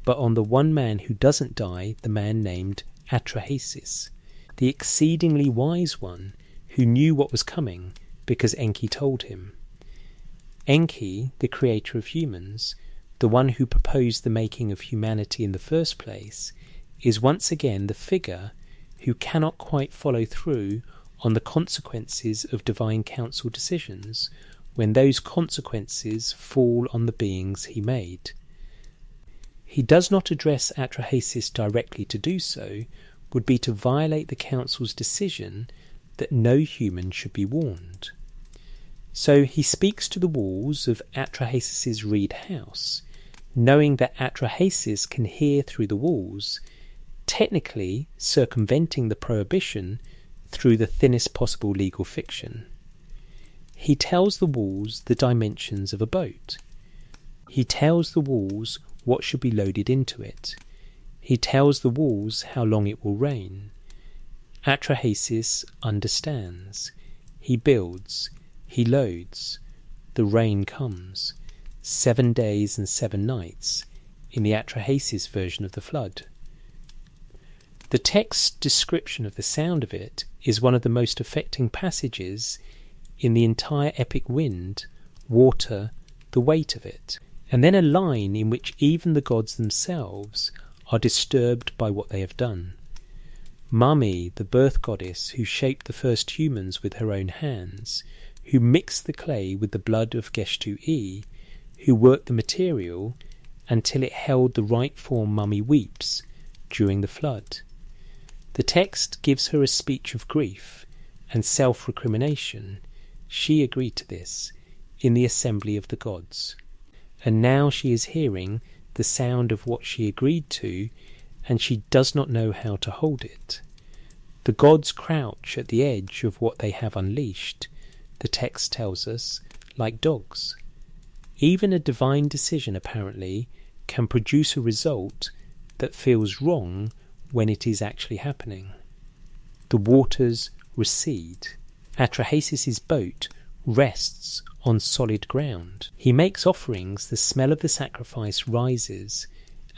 but on the one man who doesn't die, the man named Atrahasis, the exceedingly wise one who knew what was coming because Enki told him. Enki, the creator of humans, the one who proposed the making of humanity in the first place, is once again the figure who cannot quite follow through on the consequences of divine council decisions when those consequences fall on the beings he made. He does not address Atrahasis directly. To do so would be to violate the council's decision that no human should be warned. So he speaks to the walls of Atrahasis' reed house, knowing that Atrahasis can hear through the walls, technically circumventing the prohibition through the thinnest possible legal fiction. He tells the walls the dimensions of a boat. He tells the walls what should be loaded into it. He tells the walls how long it will rain. Atrahasis understands. He builds. He loads. The rain comes. 7 days and 7 nights in the Atrahasis version of the flood. The text's description of the sound of it is one of the most affecting passages in the entire epic wind, water, the weight of it, and then a line in which even the gods themselves are disturbed by what they have done. Mummy, the birth goddess who shaped the first humans with her own hands, who mixed the clay with the blood of Geshtu-E, who worked the material until it held the right form, Mummy weeps during the flood. The text gives her a speech of grief and self-recrimination. She agreed to this in the assembly of the gods. And now she is hearing the sound of what she agreed to, and she does not know how to hold it. The gods crouch at the edge of what they have unleashed, the text tells us, like dogs. Even a divine decision, apparently, can produce a result that feels wrong when it is actually happening. The waters recede. Atrahasis' boat rests on solid ground. He makes offerings, the smell of the sacrifice rises,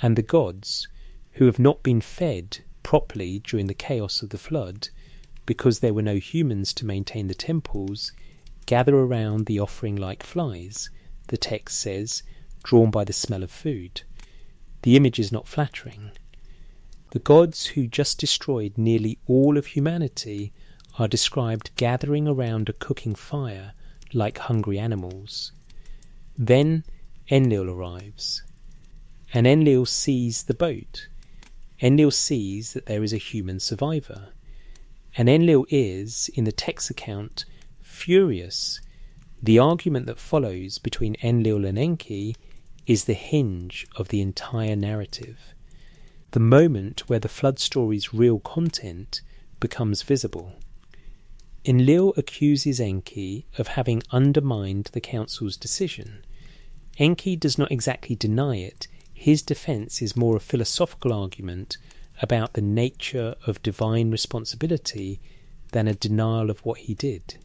and the gods, who have not been fed properly during the chaos of the flood, because there were no humans to maintain the temples, gather around the offering like flies, the text says, drawn by the smell of food. The image is not flattering. The gods who just destroyed nearly all of humanity are described gathering around a cooking fire like hungry animals. Then Enlil arrives, and Enlil sees the boat. Enlil sees that there is a human survivor, and Enlil is, in the text account, furious. The argument that follows between Enlil and Enki is the hinge of the entire narrative, the moment where the flood story's real content becomes visible. Enlil accuses Enki of having undermined the council's decision. Enki does not exactly deny it. His defence is more a philosophical argument about the nature of divine responsibility than a denial of what he did.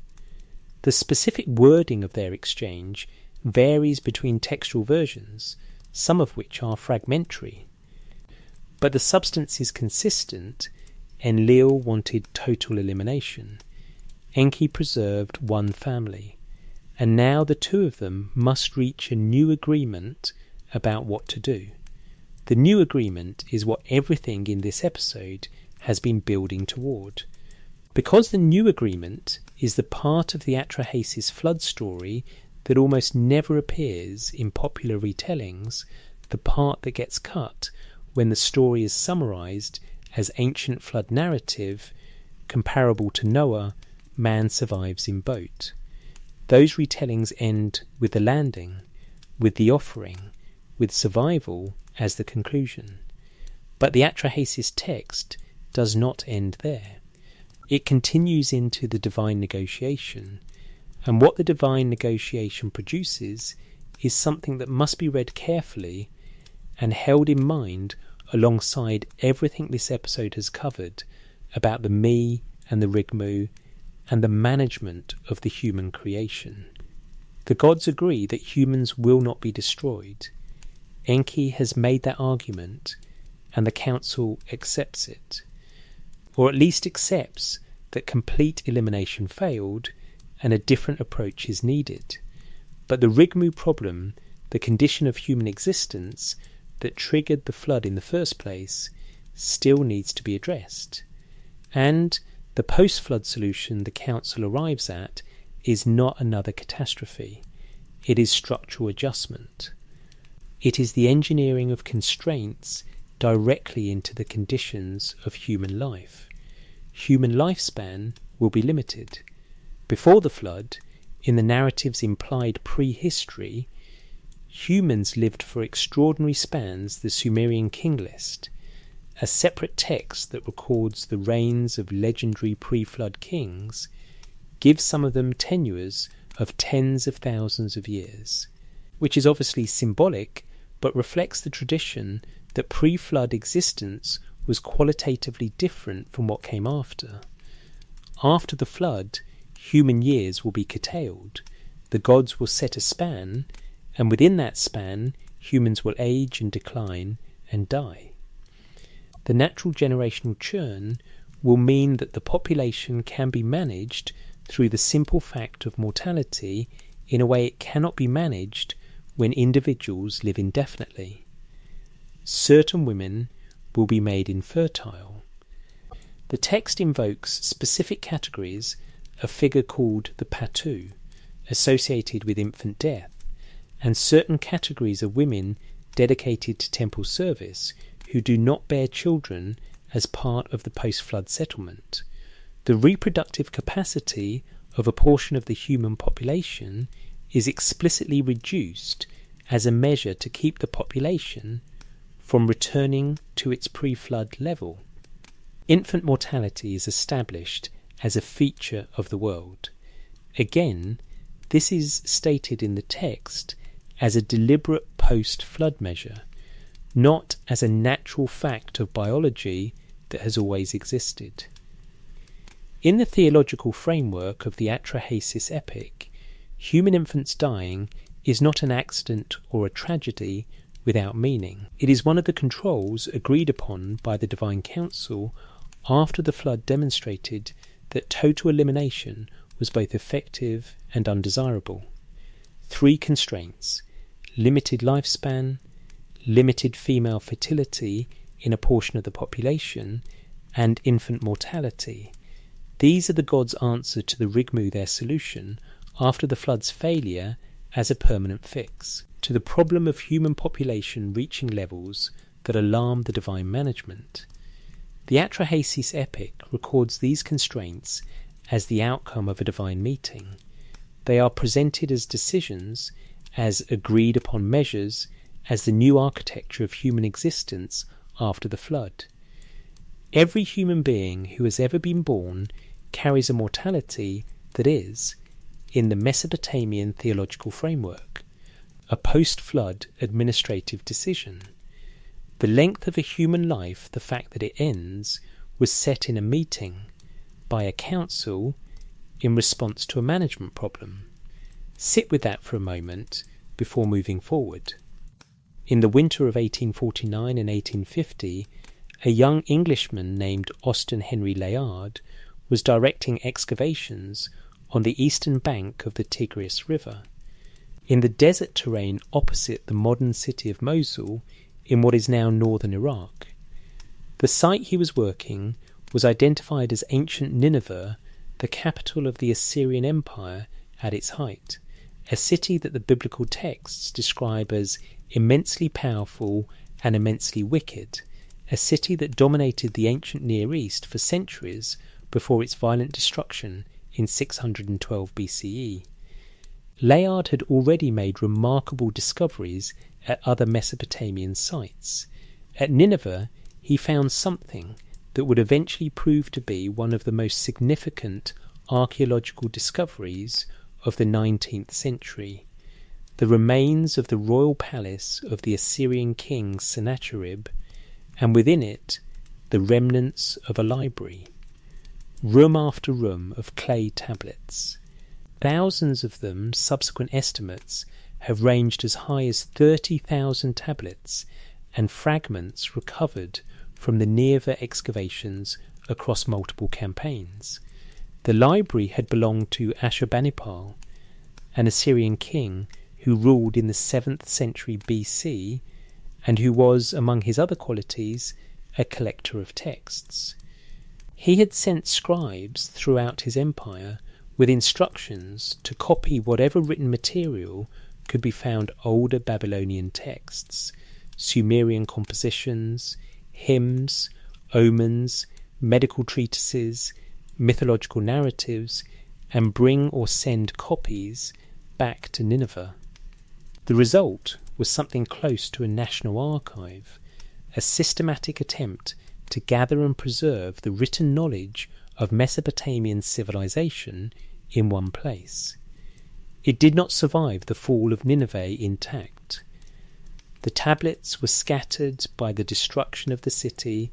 The specific wording of their exchange varies between textual versions, some of which are fragmentary. But the substance is consistent. Enlil wanted total elimination. Enki preserved one family, and now the two of them must reach a new agreement about what to do. The new agreement is what everything in this episode has been building toward. Because the new agreement is the part of the Atrahasis flood story that almost never appears in popular retellings, the part that gets cut when the story is summarized as ancient flood narrative comparable to Noah, man survives in boat. Those retellings end with the landing, with the offering, with survival as the conclusion. But the Atrahasis text does not end there. It continues into the divine negotiation, and what the divine negotiation produces is something that must be read carefully and held in mind alongside everything this episode has covered about the me and the Rigmu and the management of the human creation. The gods agree that humans will not be destroyed. Enki has made that argument, and the council accepts it, or at least accepts that complete elimination failed and a different approach is needed. But the Rigmu problem, the condition of human existence that triggered the flood in the first place, still needs to be addressed. And the post-flood solution the council arrives at is not another catastrophe. It is structural adjustment. It is the engineering of constraints directly into the conditions of human life. Human lifespan will be limited. Before the flood, in the narrative's implied prehistory, humans lived for extraordinary spans, the Sumerian king list, a separate text that records the reigns of legendary pre-flood kings, gives some of them tenures of tens of thousands of years, which is obviously symbolic but reflects the tradition that pre-flood existence was qualitatively different from what came after. After the flood, human years will be curtailed, the gods will set a span, and within that span, humans will age and decline and die. The natural generational churn will mean that the population can be managed through the simple fact of mortality in a way it cannot be managed when individuals live indefinitely. Certain women will be made infertile. The text invokes specific categories, a figure called the Patu, associated with infant death, and certain categories of women dedicated to temple service who do not bear children as part of the post-flood settlement. The reproductive capacity of a portion of the human population is explicitly reduced as a measure to keep the population from returning to its pre-flood level. Infant mortality is established as a feature of the world. Again, this is stated in the text as a deliberate post-flood measure, not as a natural fact of biology that has always existed. In the theological framework of the Atrahasis epic, human infants dying is not an accident or a tragedy without meaning. It is one of the controls agreed upon by the Divine Council after the flood demonstrated that total elimination was both effective and undesirable. 3 constraints: limited lifespan, limited female fertility in a portion of the population, and infant mortality. These are the gods' answer to the Rigmu, their solution, after the flood's failure as a permanent fix, to the problem of human population reaching levels that alarm the divine management. The Atrahasis epic records these constraints as the outcome of a divine meeting. They are presented as decisions, as agreed upon measures, as the new architecture of human existence after the flood. Every human being who has ever been born carries a mortality that is, in the Mesopotamian theological framework, a post-flood administrative decision. The length of a human life, the fact that it ends, was set in a meeting by a council in response to a management problem. Sit with that for a moment before moving forward. In the winter of 1849 and 1850, a young Englishman named Austen Henry Layard was directing excavations on the eastern bank of the Tigris River, in the desert terrain opposite the modern city of Mosul in what is now northern Iraq. The site he was working was identified as ancient Nineveh, the capital of the Assyrian Empire at its height, a city that the biblical texts describe as immensely powerful and immensely wicked, a city that dominated the ancient Near East for centuries before its violent destruction in 612 BCE. Layard had already made remarkable discoveries at other Mesopotamian sites. At Nineveh, he found something that would eventually prove to be one of the most significant archaeological discoveries of the 19th century: the remains of the royal palace of the Assyrian king Sennacherib, and within it, the remnants of a library. Room after room of clay tablets. Thousands of them, subsequent estimates have ranged as high as 30,000 tablets and fragments recovered from the Nineveh excavations across multiple campaigns. The library had belonged to Ashurbanipal, an Assyrian king who ruled in the 7th century BC and who was, among his other qualities, a collector of texts. He had sent scribes throughout his empire with instructions to copy whatever written material could be found older Babylonian texts, Sumerian compositions, hymns, omens, medical treatises, mythological narratives, and bring or send copies back to Nineveh. The result was something close to a national archive, a systematic attempt to gather and preserve the written knowledge of Mesopotamian civilization in one place. It did not survive the fall of Nineveh intact. The tablets were scattered by the destruction of the city,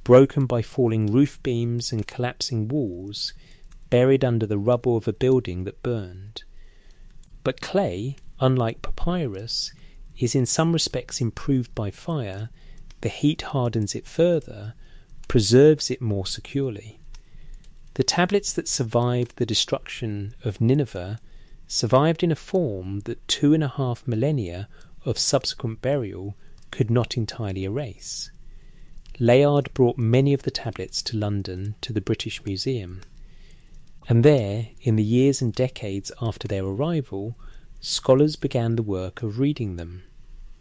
broken by falling roof beams and collapsing walls, buried under the rubble of a building that burned. But clay, unlike papyrus, is in some respects improved by fire. The heat hardens it further, preserves it more securely. The tablets that survived the destruction of Nineveh survived in a form that 2.5 millennia of subsequent burial could not entirely erase. Layard brought many of the tablets to London to the British Museum, and there, in the years and decades after their arrival, scholars began the work of reading them.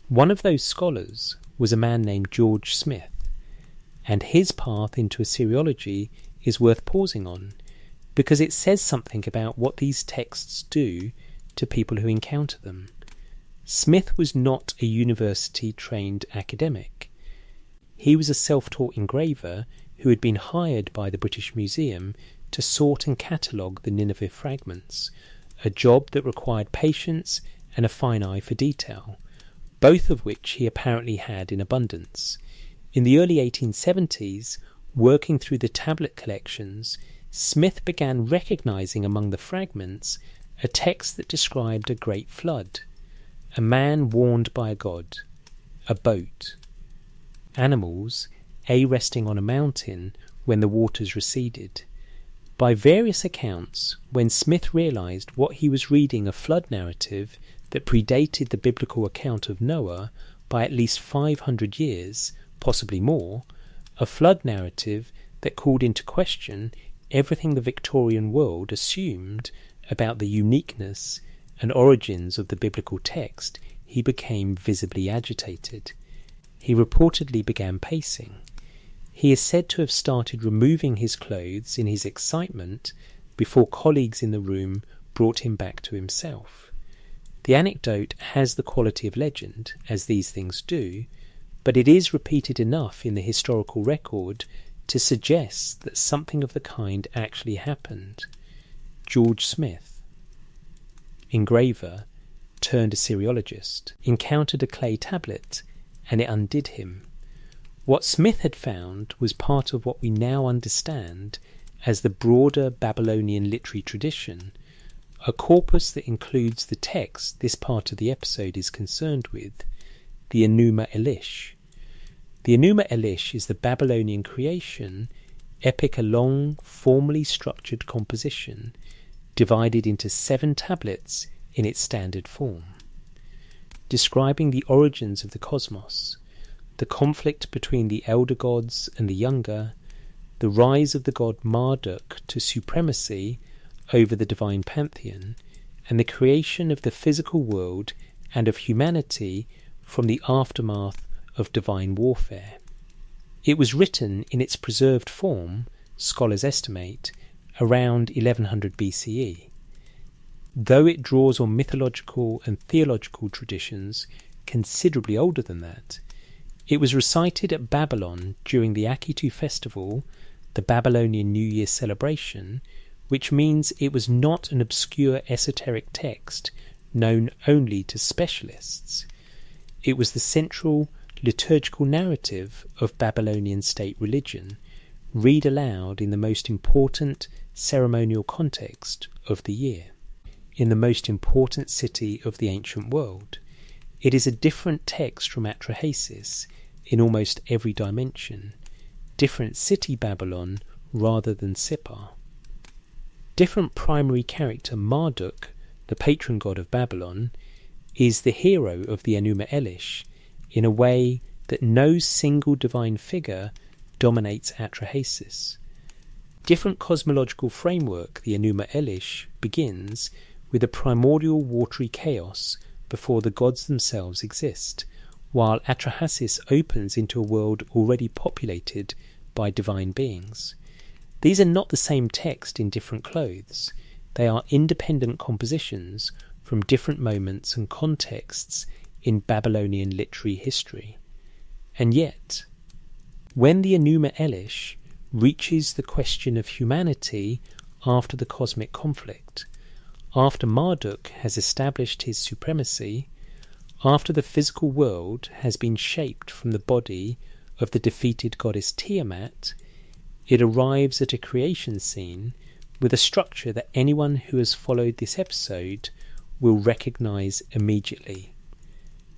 One of those scholars was a man named George Smith, and his path into Assyriology is worth pausing on, because it says something about what these texts do to people who encounter them. Smith was not a university-trained academic. He was a self-taught engraver who had been hired by the British Museum to sort and catalogue the Nineveh fragments, a job that required patience and a fine eye for detail, both of which he apparently had in abundance. In the early 1870s, working through the tablet collections, Smith began recognising among the fragments a text that described a great flood, a man warned by a god, a boat, animals, resting on a mountain when the waters receded. By various accounts, when Smith realised what he was reading a flood narrative that predated the biblical account of Noah by at least 500 years, possibly more, a flood narrative that called into question everything the Victorian world assumed about the uniqueness and origins of the biblical text, he became visibly agitated. He reportedly began pacing. He is said to have started removing his clothes in his excitement before colleagues in the room brought him back to himself. The anecdote has the quality of legend, as these things do, but it is repeated enough in the historical record to suggest that something of the kind actually happened. George Smith, engraver turned Assyriologist, encountered a clay tablet and it undid him. What Smith had found was part of what we now understand as the broader Babylonian literary tradition, a corpus that includes the text this part of the episode is concerned with, the Enuma Elish. The Enuma Elish is the Babylonian creation, epic a long, formally structured composition, divided into 7 tablets in its standard form, describing the origins of the cosmos, the conflict between the elder gods and the younger, the rise of the god Marduk to supremacy over the divine pantheon, and the creation of the physical world and of humanity from the aftermath of divine warfare. It was written in its preserved form, scholars estimate, around 1100 BCE. Though it draws on mythological and theological traditions considerably older than that, it was recited at Babylon during the Akitu festival, the Babylonian New Year celebration, which means it was not an obscure esoteric text known only to specialists. It was the central liturgical narrative of Babylonian state religion, read aloud in the most important ceremonial context of the year. In the most important city of the ancient world, it is a different text from Atrahasis in almost every dimension, different city Babylon rather than Sippar. Different primary character Marduk, the patron god of Babylon, is the hero of the Enuma Elish in a way that no single divine figure dominates Atrahasis. Different cosmological framework, the Enuma Elish begins with a primordial watery chaos before the gods themselves exist, while Atrahasis opens into a world already populated by divine beings. These are not the same text in different clothes. They are independent compositions from different moments and contexts in Babylonian literary history. And yet, when the Enuma Elish reaches the question of humanity after the cosmic conflict, after Marduk has established his supremacy, after the physical world has been shaped from the body of the defeated goddess Tiamat, it arrives at a creation scene with a structure that anyone who has followed this episode will recognise immediately.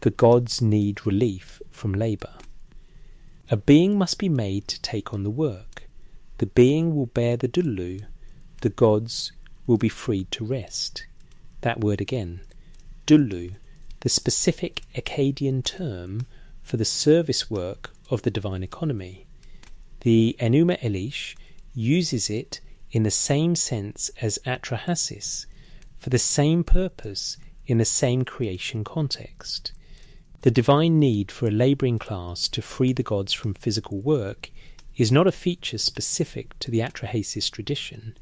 The gods need relief from labour. A being must be made to take on the work. The being will bear the dulu. The gods will be freed to rest. That word again, dulu, the specific Akkadian term for the service work of the divine economy. The Enuma Elish uses it in the same sense as Atrahasis, for the same purpose in the same creation context. The divine need for a labouring class to free the gods from physical work is not a feature specific to the Atrahasis tradition.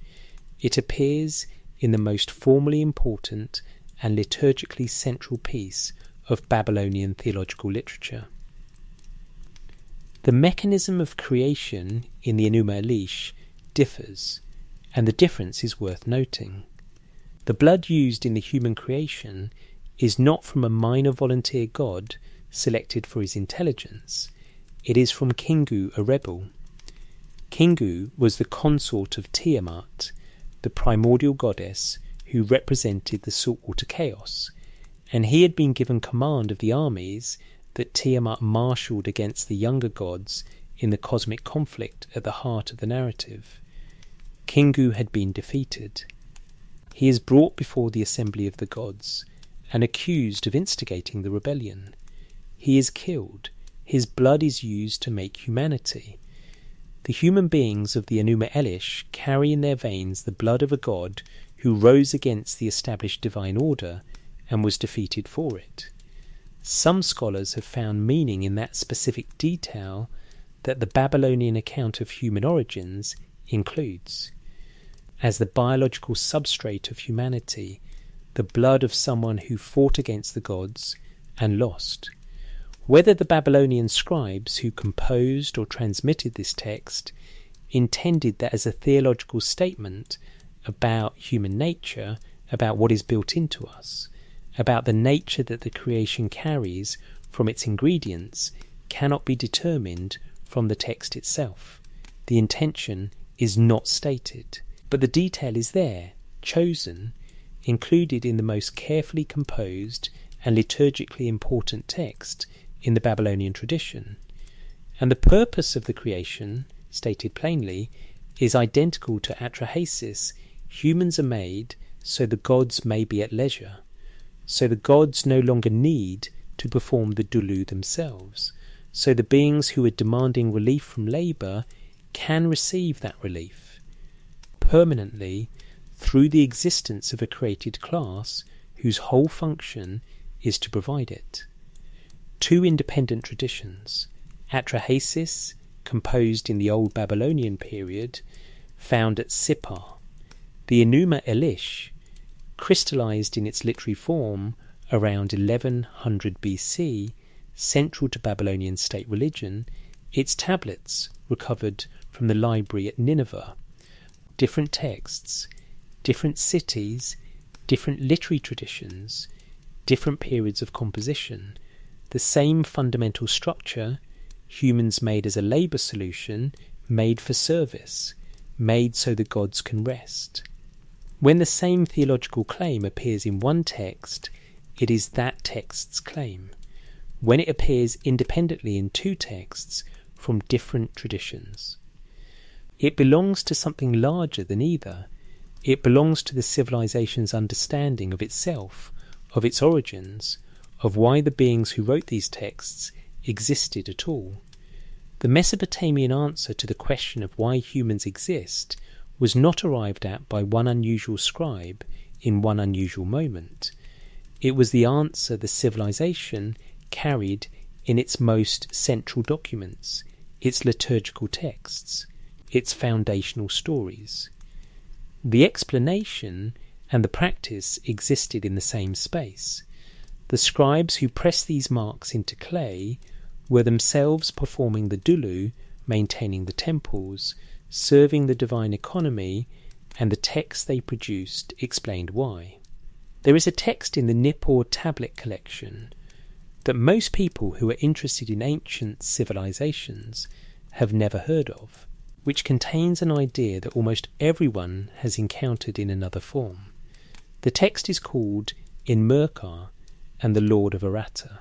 It appears in the most formally important and liturgically central piece of Babylonian theological literature. The mechanism of creation in the Enuma Elish differs, and the difference is worth noting. The blood used in the human creation is not from a minor volunteer god selected for his intelligence. It is from Kingu, a rebel. Kingu was the consort of Tiamat, the primordial goddess who represented the saltwater chaos, and he had been given command of the armies that Tiamat marshalled against the younger gods in the cosmic conflict at the heart of the narrative. Kingu had been defeated. He is brought before the assembly of the gods and accused of instigating the rebellion. He is killed. His blood is used to make humanity. The human beings of the Enuma Elish carry in their veins the blood of a god who rose against the established divine order and was defeated for it. Some scholars have found meaning in that specific detail that the Babylonian account of human origins includes. As the biological substrate of humanity, the blood of someone who fought against the gods and lost. Whether the Babylonian scribes who composed or transmitted this text intended that as a theological statement about human nature, about what is built into us, about the nature that the creation carries from its ingredients, cannot be determined from the text itself. The intention is not stated, but the detail is there, chosen, included in the most carefully composed and liturgically important text in the Babylonian tradition. And the purpose of the creation, stated plainly, is identical to Atrahasis. Humans are made so the gods may be at leisure, so the gods no longer need to perform the dulu themselves, so the beings who are demanding relief from labour can receive that relief permanently through the existence of a created class whose whole function is to provide it. two independent traditions, Atrahasis, composed in the Old Babylonian period, found at Sippar, the Enuma Elish, crystallized in its literary form around 1100 BC, central to Babylonian state religion, its tablets recovered from the library at Nineveh. Different texts, different cities, different literary traditions, different periods of composition, the same fundamental structure, humans made as a labour solution, made for service, made so the gods can rest. When the same theological claim appears in one text, it is that text's claim. When it appears independently in two texts from different traditions, it belongs to something larger than either. It belongs to the civilization's understanding of itself, of its origins, of why the beings who wrote these texts existed at all. The Mesopotamian answer to the question of why humans exist was not arrived at by one unusual scribe in one unusual moment. It was the answer the civilization carried in its most central documents, its liturgical texts, its foundational stories. The explanation and the practice existed in the same space. The scribes who pressed these marks into clay were themselves performing the dulu, maintaining the temples, serving the divine economy, and the texts they produced explained why. There is a text in the Nippur tablet collection that most people who are interested in ancient civilizations have never heard of, which contains an idea that almost everyone has encountered in another form. The text is called Enmerkar and the Lord of Aratta.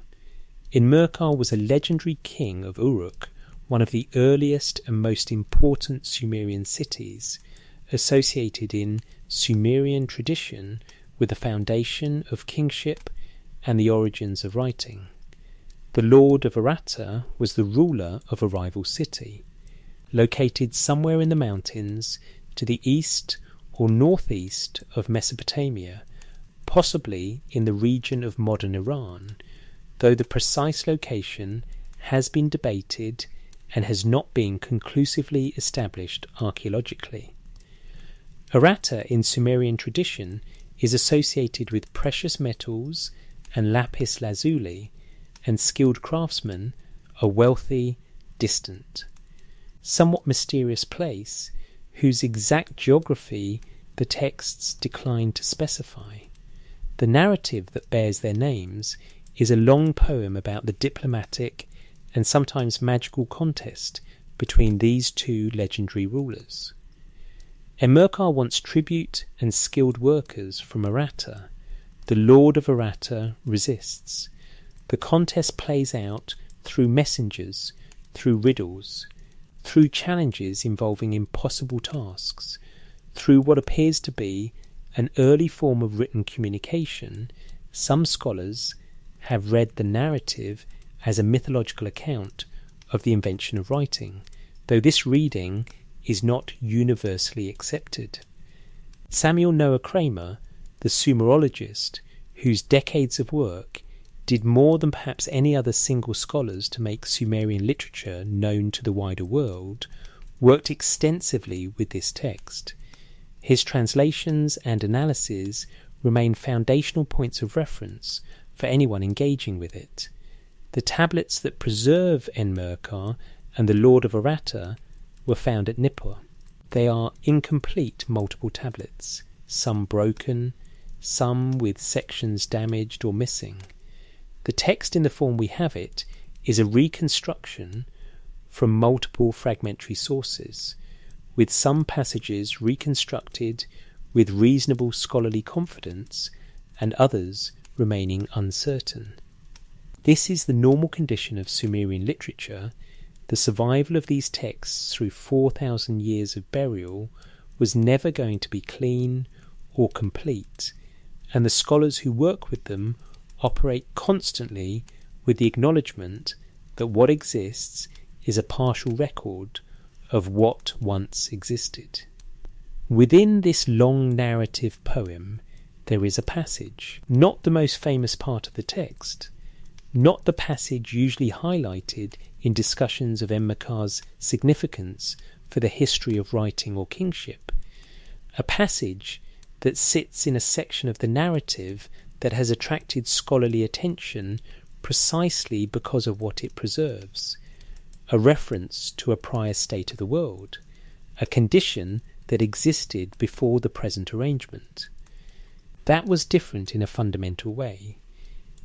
Enmerkar was a legendary king of Uruk, one of the earliest and most important Sumerian cities, associated in Sumerian tradition with the foundation of kingship and the origins of writing. The Lord of Aratta was the ruler of a rival city, located somewhere in the mountains to the east or northeast of Mesopotamia, possibly in the region of modern Iran, though the precise location has been debated and has not been conclusively established archaeologically. Aratta in Sumerian tradition is associated with precious metals and lapis lazuli, and skilled craftsmen, a wealthy, distant, somewhat mysterious place whose exact geography the texts decline to specify. The narrative that bears their names is a long poem about the diplomatic and sometimes magical contest between these two legendary rulers. Enmerkar wants tribute and skilled workers from Aratta. The Lord of Aratta resists. The contest plays out through messengers, through riddles, through challenges involving impossible tasks, through what appears to be an early form of written communication. Some scholars have read the narrative as a mythological account of the invention of writing, though this reading is not universally accepted. Samuel Noah Kramer, the Sumerologist, whose decades of work did more than perhaps any other single scholars to make Sumerian literature known to the wider world, worked extensively with this text. His translations and analyses remain foundational points of reference for anyone engaging with it. The tablets that preserve Enmerkar and the Lord of Aratta were found at Nippur. They are incomplete multiple tablets, some broken, some with sections damaged or missing. The text in the form we have it is a reconstruction from multiple fragmentary sources, with some passages reconstructed with reasonable scholarly confidence and others remaining uncertain. This is the normal condition of Sumerian literature. The survival of these texts through 4,000 years of burial was never going to be clean or complete, and the scholars who work with them operate constantly with the acknowledgement that what exists is a partial record of what once existed. Within this long narrative poem there is a passage, not the most famous part of the text, not the passage usually highlighted in discussions of Enmerkar's significance for the history of writing or kingship. A passage that sits in a section of the narrative that has attracted scholarly attention precisely because of what it preserves. A reference to a prior state of the world, a condition that existed before the present arrangement. That was different in a fundamental way.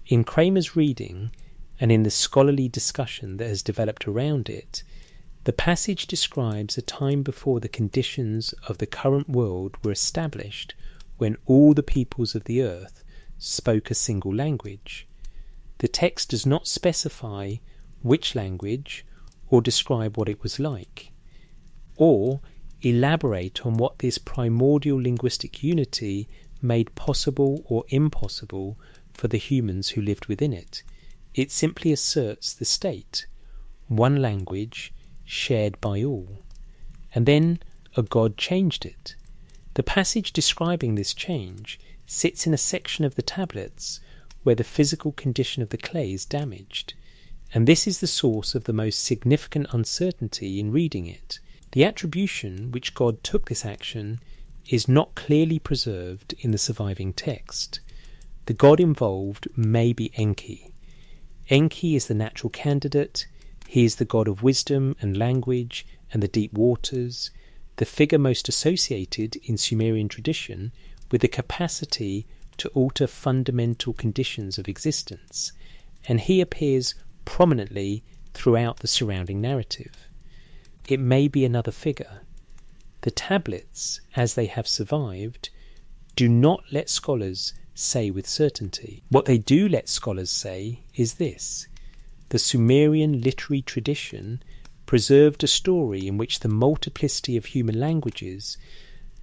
In Kramer's reading, and in the scholarly discussion that has developed around it, the passage describes a time before the conditions of the current world were established, when all the peoples of the earth spoke a single language. The text does not specify which language or describe what it was like, or elaborate on what this primordial linguistic unity made possible or impossible for the humans who lived within it. It simply asserts the state, one language shared by all. And then a god changed it. The passage describing this change sits in a section of the tablets where the physical condition of the clay is damaged, and this is the source of the most significant uncertainty in reading it. The attribution which God took this action is not clearly preserved in the surviving text. The god involved may be Enki. Enki is the natural candidate. He is the god of wisdom and language and the deep waters, the figure most associated in Sumerian tradition with the capacity to alter fundamental conditions of existence, and he appears prominently throughout the surrounding narrative. It may be another figure. The tablets, as they have survived, do not let scholars say with certainty. What they do let scholars say is this: the Sumerian literary tradition preserved a story in which the multiplicity of human languages,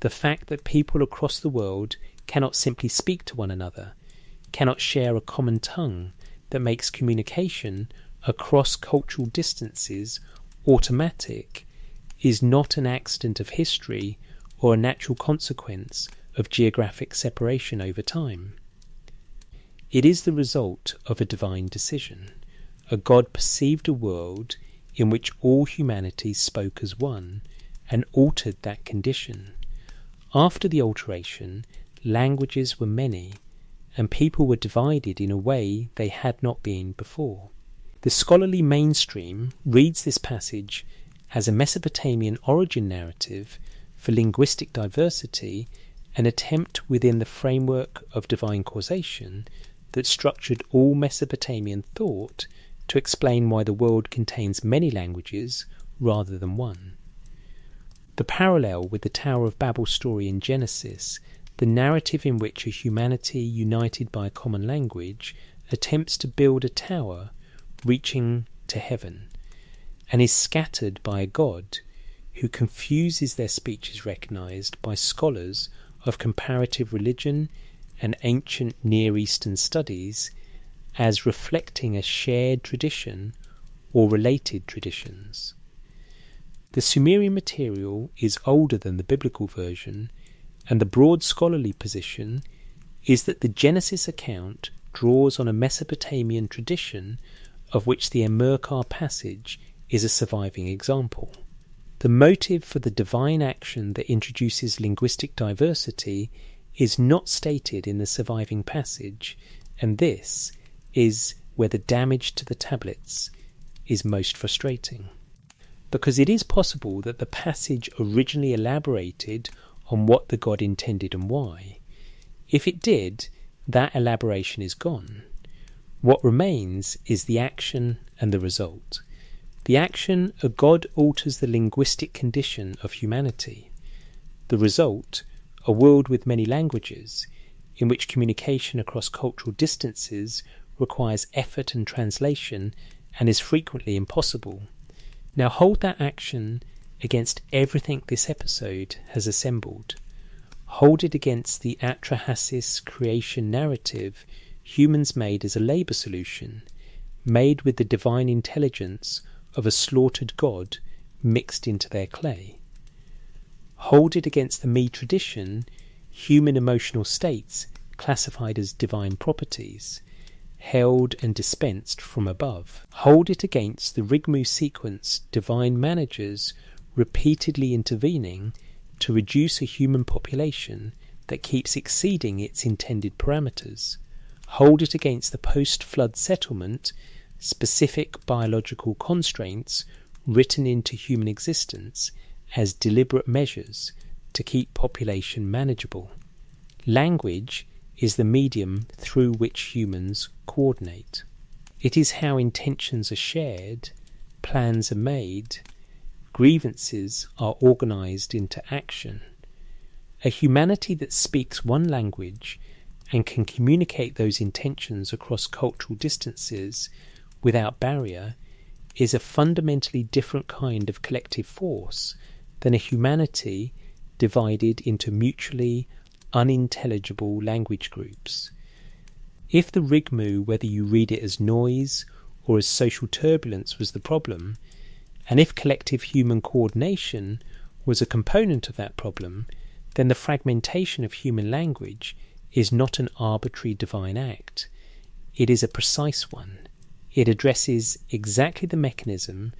the fact that people across the world cannot simply speak to one another, cannot share a common tongue that makes communication across cultural distances automatic, is not an accident of history or a natural consequence of geographic separation over time. It is the result of a divine decision. A god perceived a world in which all humanity spoke as one and altered that condition. After the alteration, languages were many, and people were divided in a way they had not been before. The scholarly mainstream reads this passage as a Mesopotamian origin narrative for linguistic diversity, an attempt within the framework of divine causation that structured all Mesopotamian thought to explain why the world contains many languages rather than one. The parallel with the Tower of Babel story in Genesis, the narrative in which a humanity united by a common language attempts to build a tower reaching to heaven, and is scattered by a god who confuses their speech, is recognized by scholars of comparative religion and ancient Near Eastern studies as reflecting a shared tradition or related traditions. The Sumerian material is older than the biblical version, and the broad scholarly position is that the Genesis account draws on a Mesopotamian tradition of which the Enmerkar passage is a surviving example. The motive for the divine action that introduces linguistic diversity is not stated in the surviving passage, and this is where the damage to the tablets is most frustrating. Because it is possible that the passage originally elaborated on what the god intended and why. If it did, that elaboration is gone. What remains is the action and the result. The action, a god alters the linguistic condition of humanity. The result, a world with many languages, in which communication across cultural distances requires effort and translation and is frequently impossible. Now hold that action against everything this episode has assembled. Hold it against the Atrahasis creation narrative humans made as a labour solution, made with the divine intelligence of a slaughtered god mixed into their clay. Hold it against the me tradition, human emotional states classified as divine properties, held and dispensed from above. Hold it against the Rigmu sequence divine managers repeatedly intervening to reduce a human population that keeps exceeding its intended parameters. Hold it against the post-flood settlement, specific biological constraints written into human existence as deliberate measures to keep population manageable. Language is the medium through which humans coordinate. It is how intentions are shared, plans are made, grievances are organised into action. A humanity that speaks one language and can communicate those intentions across cultural distances without barrier is a fundamentally different kind of collective force than a humanity divided into mutually unintelligible language groups. If the Rigmu, whether you read it as noise or as social turbulence, was the problem, and if collective human coordination was a component of that problem, then the fragmentation of human language is not an arbitrary divine act. It is a precise one. It addresses exactly the mechanism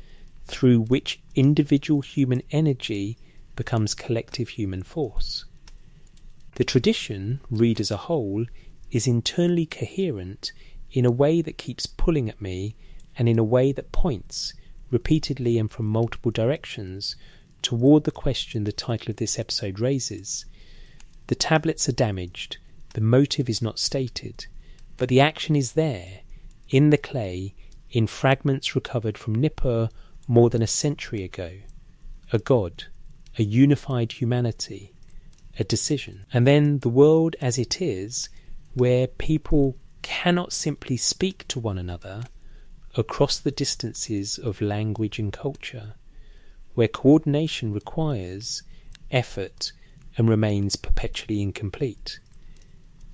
through which individual human energy becomes collective human force. The tradition, read as a whole, is internally coherent in a way that keeps pulling at me and in a way that points, repeatedly and from multiple directions, toward the question the title of this episode raises. The tablets are damaged, the motive is not stated, but the action is there, in the clay, in fragments recovered from Nippur more than a century ago. A god, a unified humanity, a decision. And then the world as it is, where people cannot simply speak to one another across the distances of language and culture, where coordination requires effort and remains perpetually incomplete.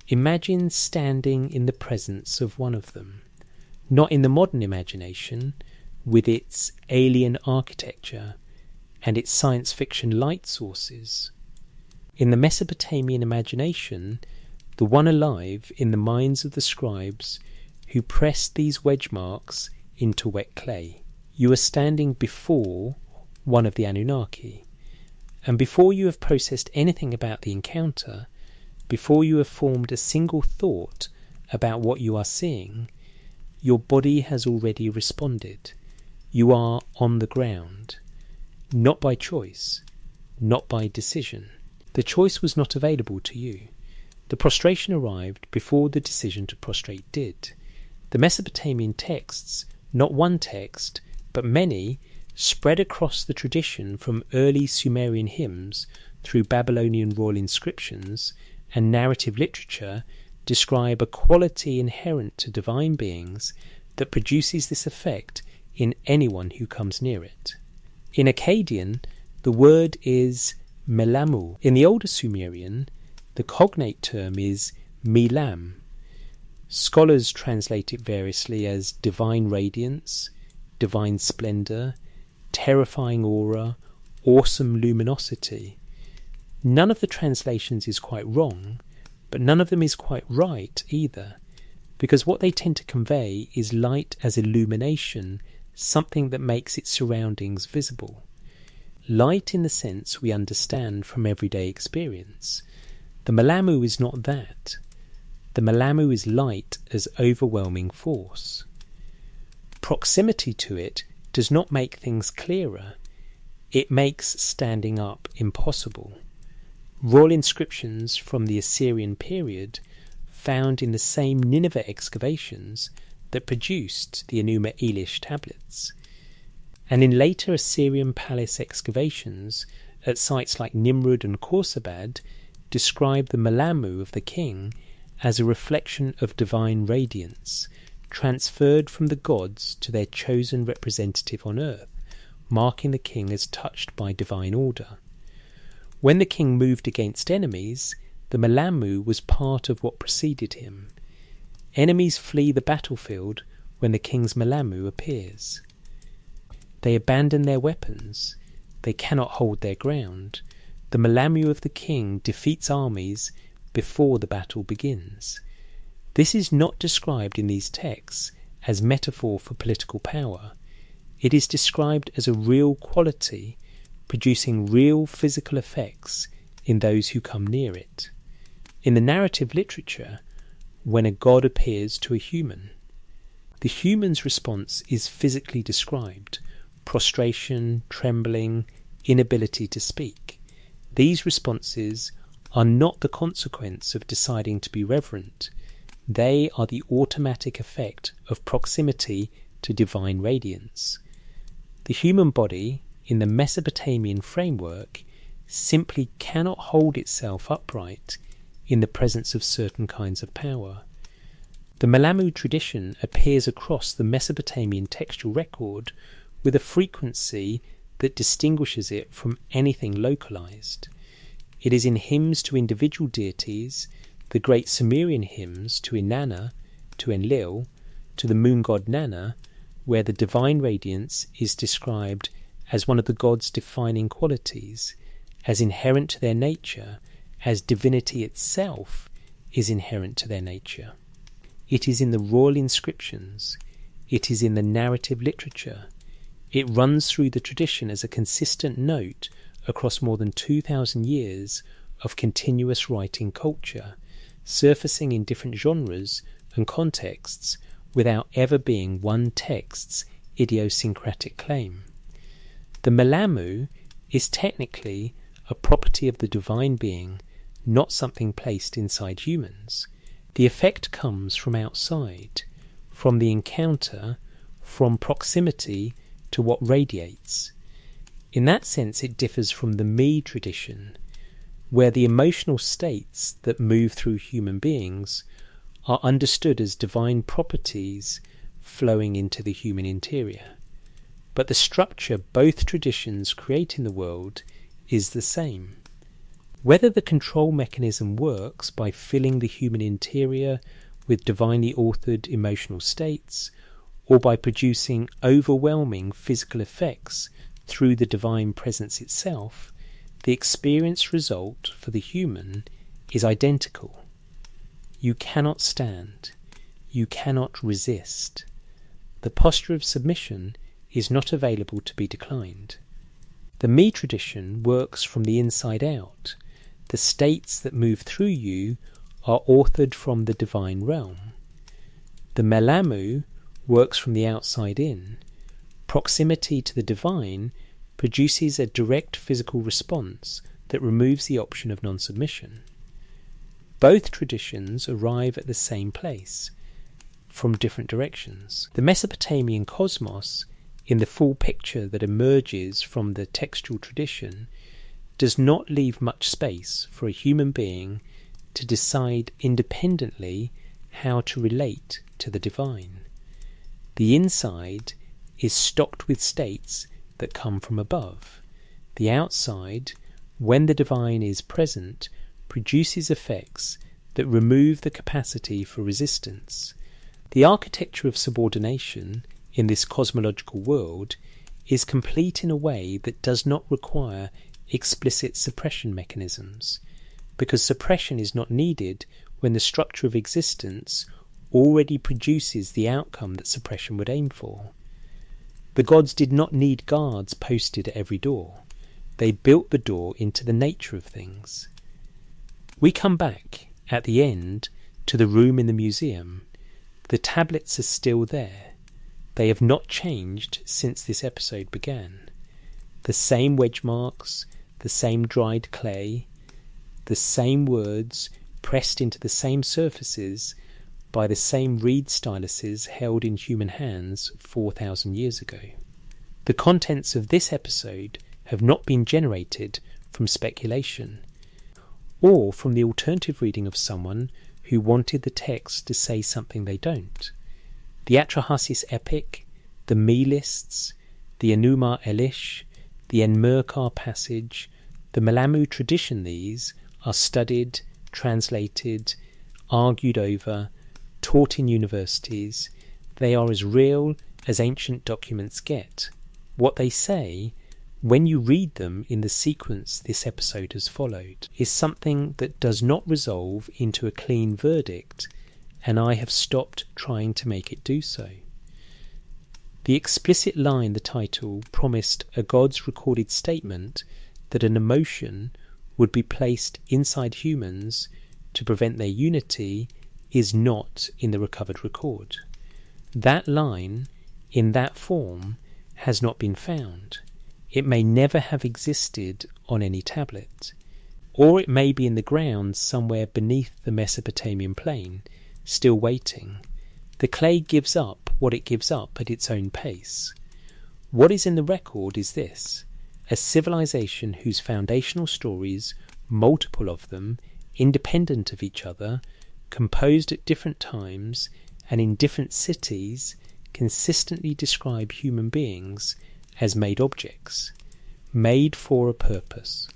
Imagine standing in the presence of one of them, not in the modern imagination, with its alien architecture and its science fiction light sources. In the Mesopotamian imagination, the one alive in the minds of the scribes who pressed these wedge marks into wet clay. You are standing before one of the Anunnaki, and before you have processed anything about the encounter, before you have formed a single thought about what you are seeing, your body has already responded. You are on the ground, not by choice, not by decision. The choice was not available to you. The prostration arrived before the decision to prostrate did. The Mesopotamian texts, not one text, but many, spread across the tradition from early Sumerian hymns through Babylonian royal inscriptions and narrative literature, describe a quality inherent to divine beings that produces this effect in anyone who comes near it. In Akkadian, the word is melamu. In the older Sumerian, the cognate term is milam. Scholars translate it variously as divine radiance, divine splendour, terrifying aura, awesome luminosity. None of the translations is quite wrong, but none of them is quite right either, because what they tend to convey is light as illumination, something that makes its surroundings visible. Light in the sense we understand from everyday experience. The Melamu is not that. The Melamu is light as overwhelming force. Proximity to it does not make things clearer. It makes standing up impossible. Royal inscriptions from the Assyrian period, found in the same Nineveh excavations that produced the Enuma Elish tablets, and in later Assyrian palace excavations at sites like Nimrud and Khorsabad, describe the Melamu of the king as a reflection of divine radiance, transferred from the gods to their chosen representative on earth, marking the king as touched by divine order. When the king moved against enemies, the Melamu was part of what preceded him. Enemies flee the battlefield when the king's Melamu appears. They abandon their weapons. They cannot hold their ground. The Melamu of the king defeats armies before the battle begins. This is not described in these texts as metaphor for political power. It is described as a real quality, producing real physical effects in those who come near it. In the narrative literature, when a god appears to a human, the human's response is physically described: prostration, trembling, inability to speak. These responses are not the consequence of deciding to be reverent. They are the automatic effect of proximity to divine radiance. The human body, in the Mesopotamian framework, simply cannot hold itself upright in the presence of certain kinds of power. The Malamu tradition appears across the Mesopotamian textual record with a frequency that distinguishes it from anything localized. It is in hymns to individual deities, the great Sumerian hymns to Inanna, to Enlil, to the moon god Nanna, where the divine radiance is described as one of the gods' defining qualities, as inherent to their nature, as divinity itself is inherent to their nature. It is in the royal inscriptions. It is in the narrative literature. It runs through the tradition as a consistent note across more than 2,000 years of continuous writing culture, surfacing in different genres and contexts without ever being one text's idiosyncratic claim. The Malamu is technically a property of the divine being, not something placed inside humans. The effect comes from outside, from the encounter, from proximity to what radiates. In that sense, it differs from the me tradition, where the emotional states that move through human beings are understood as divine properties flowing into the human interior. But the structure both traditions create in the world is the same. Whether the control mechanism works by filling the human interior with divinely authored emotional states, or by producing overwhelming physical effects through the divine presence itself, the experience result for the human is identical. You cannot stand. You cannot resist. The posture of submission is not available to be declined. The me tradition works from the inside out. The states that move through you are authored from the divine realm. The Malamu works from the outside in. Proximity to the divine produces a direct physical response that removes the option of non-submission. Both traditions arrive at the same place, from different directions. The Mesopotamian cosmos, in the full picture that emerges from the textual tradition, does not leave much space for a human being to decide independently how to relate to the divine. The inside is stocked with states that come from above. The outside, when the divine is present, produces effects that remove the capacity for resistance. The architecture of subordination in this cosmological world is complete in a way that does not require explicit suppression mechanisms, because suppression is not needed when the structure of existence already produces the outcome that suppression would aim for. The gods did not need guards posted at every door. They built the door into the nature of things. We come back, at the end, to the room in the museum. The tablets are still there. They have not changed since this episode began. The same wedge marks, the same dried clay, the same words pressed into the same surfaces by the same reed styluses held in human hands 4,000 years ago. The contents of this episode have not been generated from speculation, or from the alternative reading of someone who wanted the text to say something they don't. The Atrahasis epic, the Me lists, the Enuma Elish, the Enmerkar passage, the Malamu tradition, these are studied, translated, argued over, taught in universities. They are as real as ancient documents get. What they say, when you read them in the sequence this episode has followed, is something that does not resolve into a clean verdict, and I have stopped trying to make it do so. The explicit line, the title, promised a God's recorded statement that an emotion would be placed inside humans to prevent their unity is not in the recovered record. That line, in that form, has not been found. It may never have existed on any tablet, or it may be in the ground somewhere beneath the Mesopotamian plain, still waiting. The clay gives up what it gives up at its own pace. What is in the record is this: a civilization whose foundational stories, multiple of them, independent of each other, composed at different times and in different cities, consistently describe human beings as made objects, made for a purpose,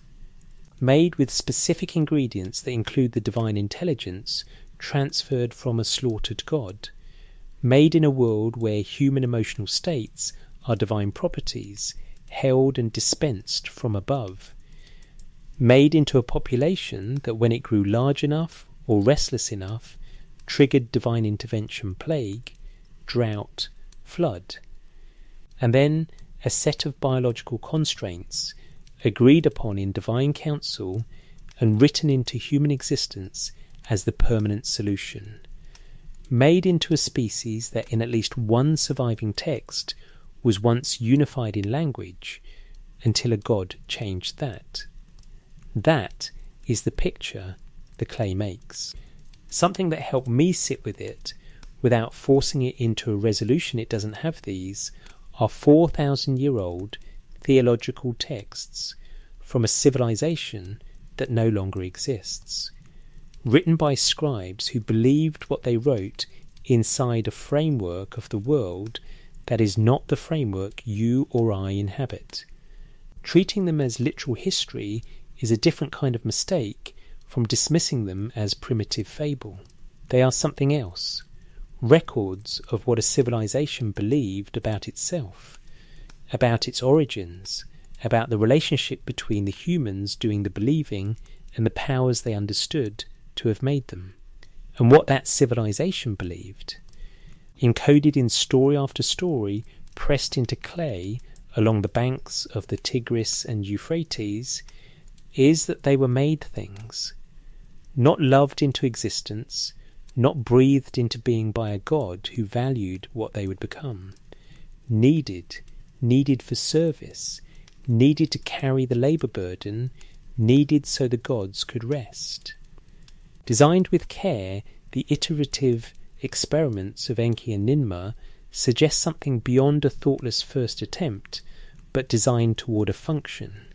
made with specific ingredients that include the divine intelligence transferred from a slaughtered god, made in a world where human emotional states are divine properties, held and dispensed from above, made into a population that when it grew large enough or restless enough, triggered divine intervention, plague, drought, flood, and then a set of biological constraints agreed upon in divine council and written into human existence as the permanent solution, made into a species that in at least one surviving text was once unified in language until a god changed that. That is the picture the clay makes. Something that helped me sit with it without forcing it into a resolution it doesn't have these are 4,000-year-old theological texts from a civilization that no longer exists, written by scribes who believed what they wrote inside a framework of the world that is not the framework you or I inhabit. Treating them as literal history is a different kind of mistake from dismissing them as primitive fable. They are something else, records of what a civilization believed about itself, about its origins, about the relationship between the humans doing the believing and the powers they understood to have made them, and what that civilization believed. Encoded in story after story, pressed into clay along the banks of the Tigris and Euphrates, is that they were made things, not loved into existence, not breathed into being by a god who valued what they would become, needed for service, needed to carry the labour burden, needed so the gods could rest. Designed with care, the iterative experiments of Enki and Ninmah suggest something beyond a thoughtless first attempt, but designed toward a function.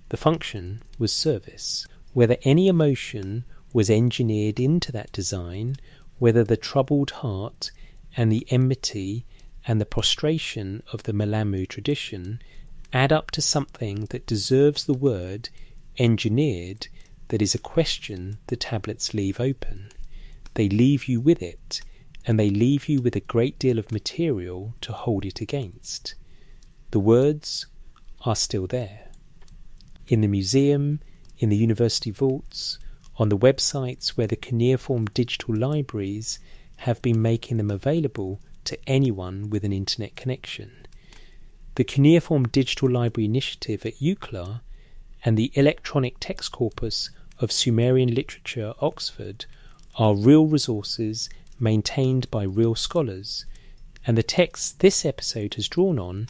The function was service. Whether any emotion was engineered into that design, whether the troubled heart and the enmity and the prostration of the Melamu tradition add up to something that deserves the word engineered, that is a question the tablets leave open. They leave you with it, and they leave you with a great deal of material to hold it against. The words are still there. In the museum, in the university vaults, on the websites where the cuneiform digital libraries have been making them available to anyone with an internet connection. The Cuneiform Digital Library Initiative at UCLA and the Electronic Text Corpus of Sumerian Literature, Oxford, are real resources maintained by real scholars, and the texts this episode has drawn on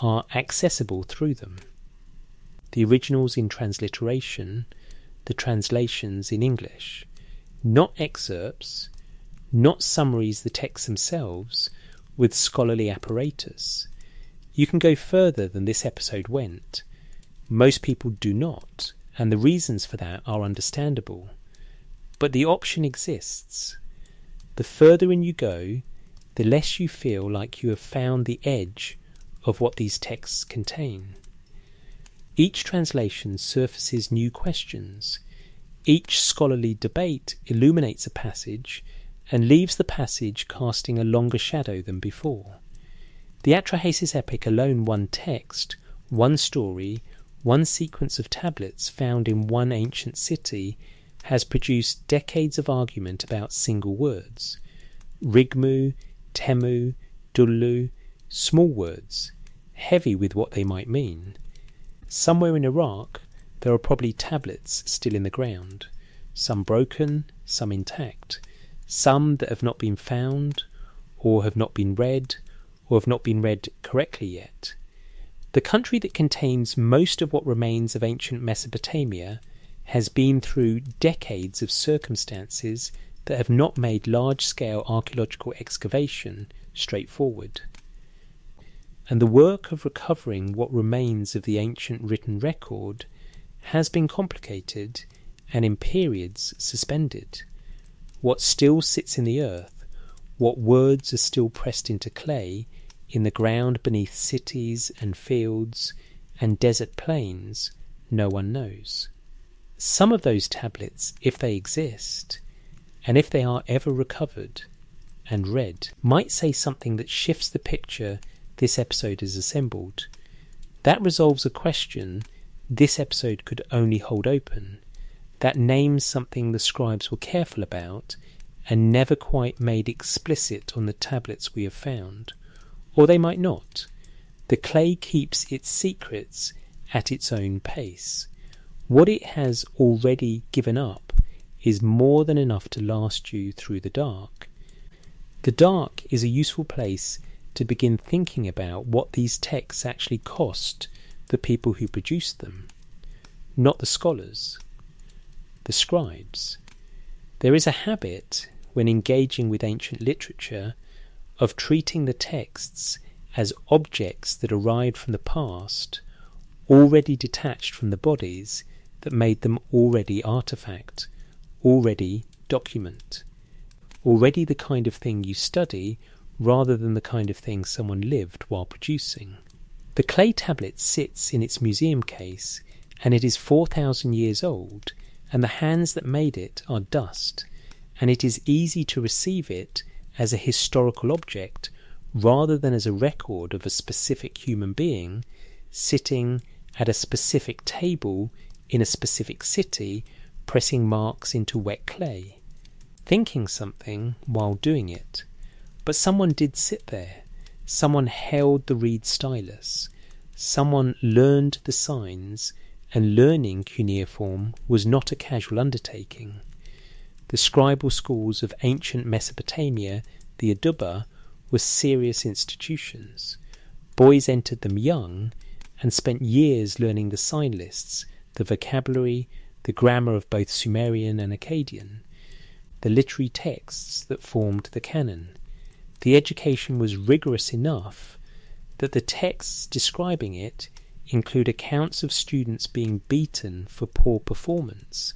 are accessible through them. The originals in transliteration, the translations in English, not excerpts, not summaries the texts themselves with scholarly apparatus. You can go further than this episode went. Most people do not, and the reasons for that are understandable. But the option exists. The further in you go, the less you feel like you have found the edge of what these texts contain. Each translation surfaces new questions. Each scholarly debate illuminates a passage and leaves the passage casting a longer shadow than before. The Atrahasis epic alone, one text, one story, one sequence of tablets found in one ancient city, has produced decades of argument about single words. Rigmu, Temu, Dullu, small words, heavy with what they might mean. Somewhere in Iraq, there are probably tablets still in the ground, some broken, some intact, some that have not been found, or have not been read, or have not been read correctly yet. The country that contains most of what remains of ancient Mesopotamia has been through decades of circumstances that have not made large-scale archaeological excavation straightforward. And the work of recovering what remains of the ancient written record has been complicated and in periods suspended. What still sits in the earth, what words are still pressed into clay in the ground beneath cities and fields and desert plains, no one knows. Some of those tablets, if they exist, and if they are ever recovered and read, might say something that shifts the picture this episode is assembled. That resolves a question this episode could only hold open, that names something the scribes were careful about and never quite made explicit on the tablets we have found. Or they might not. The clay keeps its secrets at its own pace. What it has already given up is more than enough to last you through the dark. The dark is a useful place to begin thinking about what these texts actually cost the people who produced them. Not the scholars, the scribes. There is a habit, when engaging with ancient literature, of treating the texts as objects that arrived from the past, already detached from the bodies that made them already artifact, already document, already the kind of thing you study rather than the kind of thing someone lived while producing. The clay tablet sits in its museum case, and it is 4,000 years old, and the hands that made it are dust, and it is easy to receive it as a historical object rather than as a record of a specific human being sitting at a specific table in a specific city pressing marks into wet clay, thinking something while doing it. But someone did sit there, someone held the reed stylus, someone learned the signs, and learning cuneiform was not a casual undertaking. The scribal schools of ancient Mesopotamia, the Aduba, were serious institutions. Boys entered them young and spent years learning the sign lists, the vocabulary, the grammar of both Sumerian and Akkadian, the literary texts that formed the canon. The education was rigorous enough that the texts describing it include accounts of students being beaten for poor performance,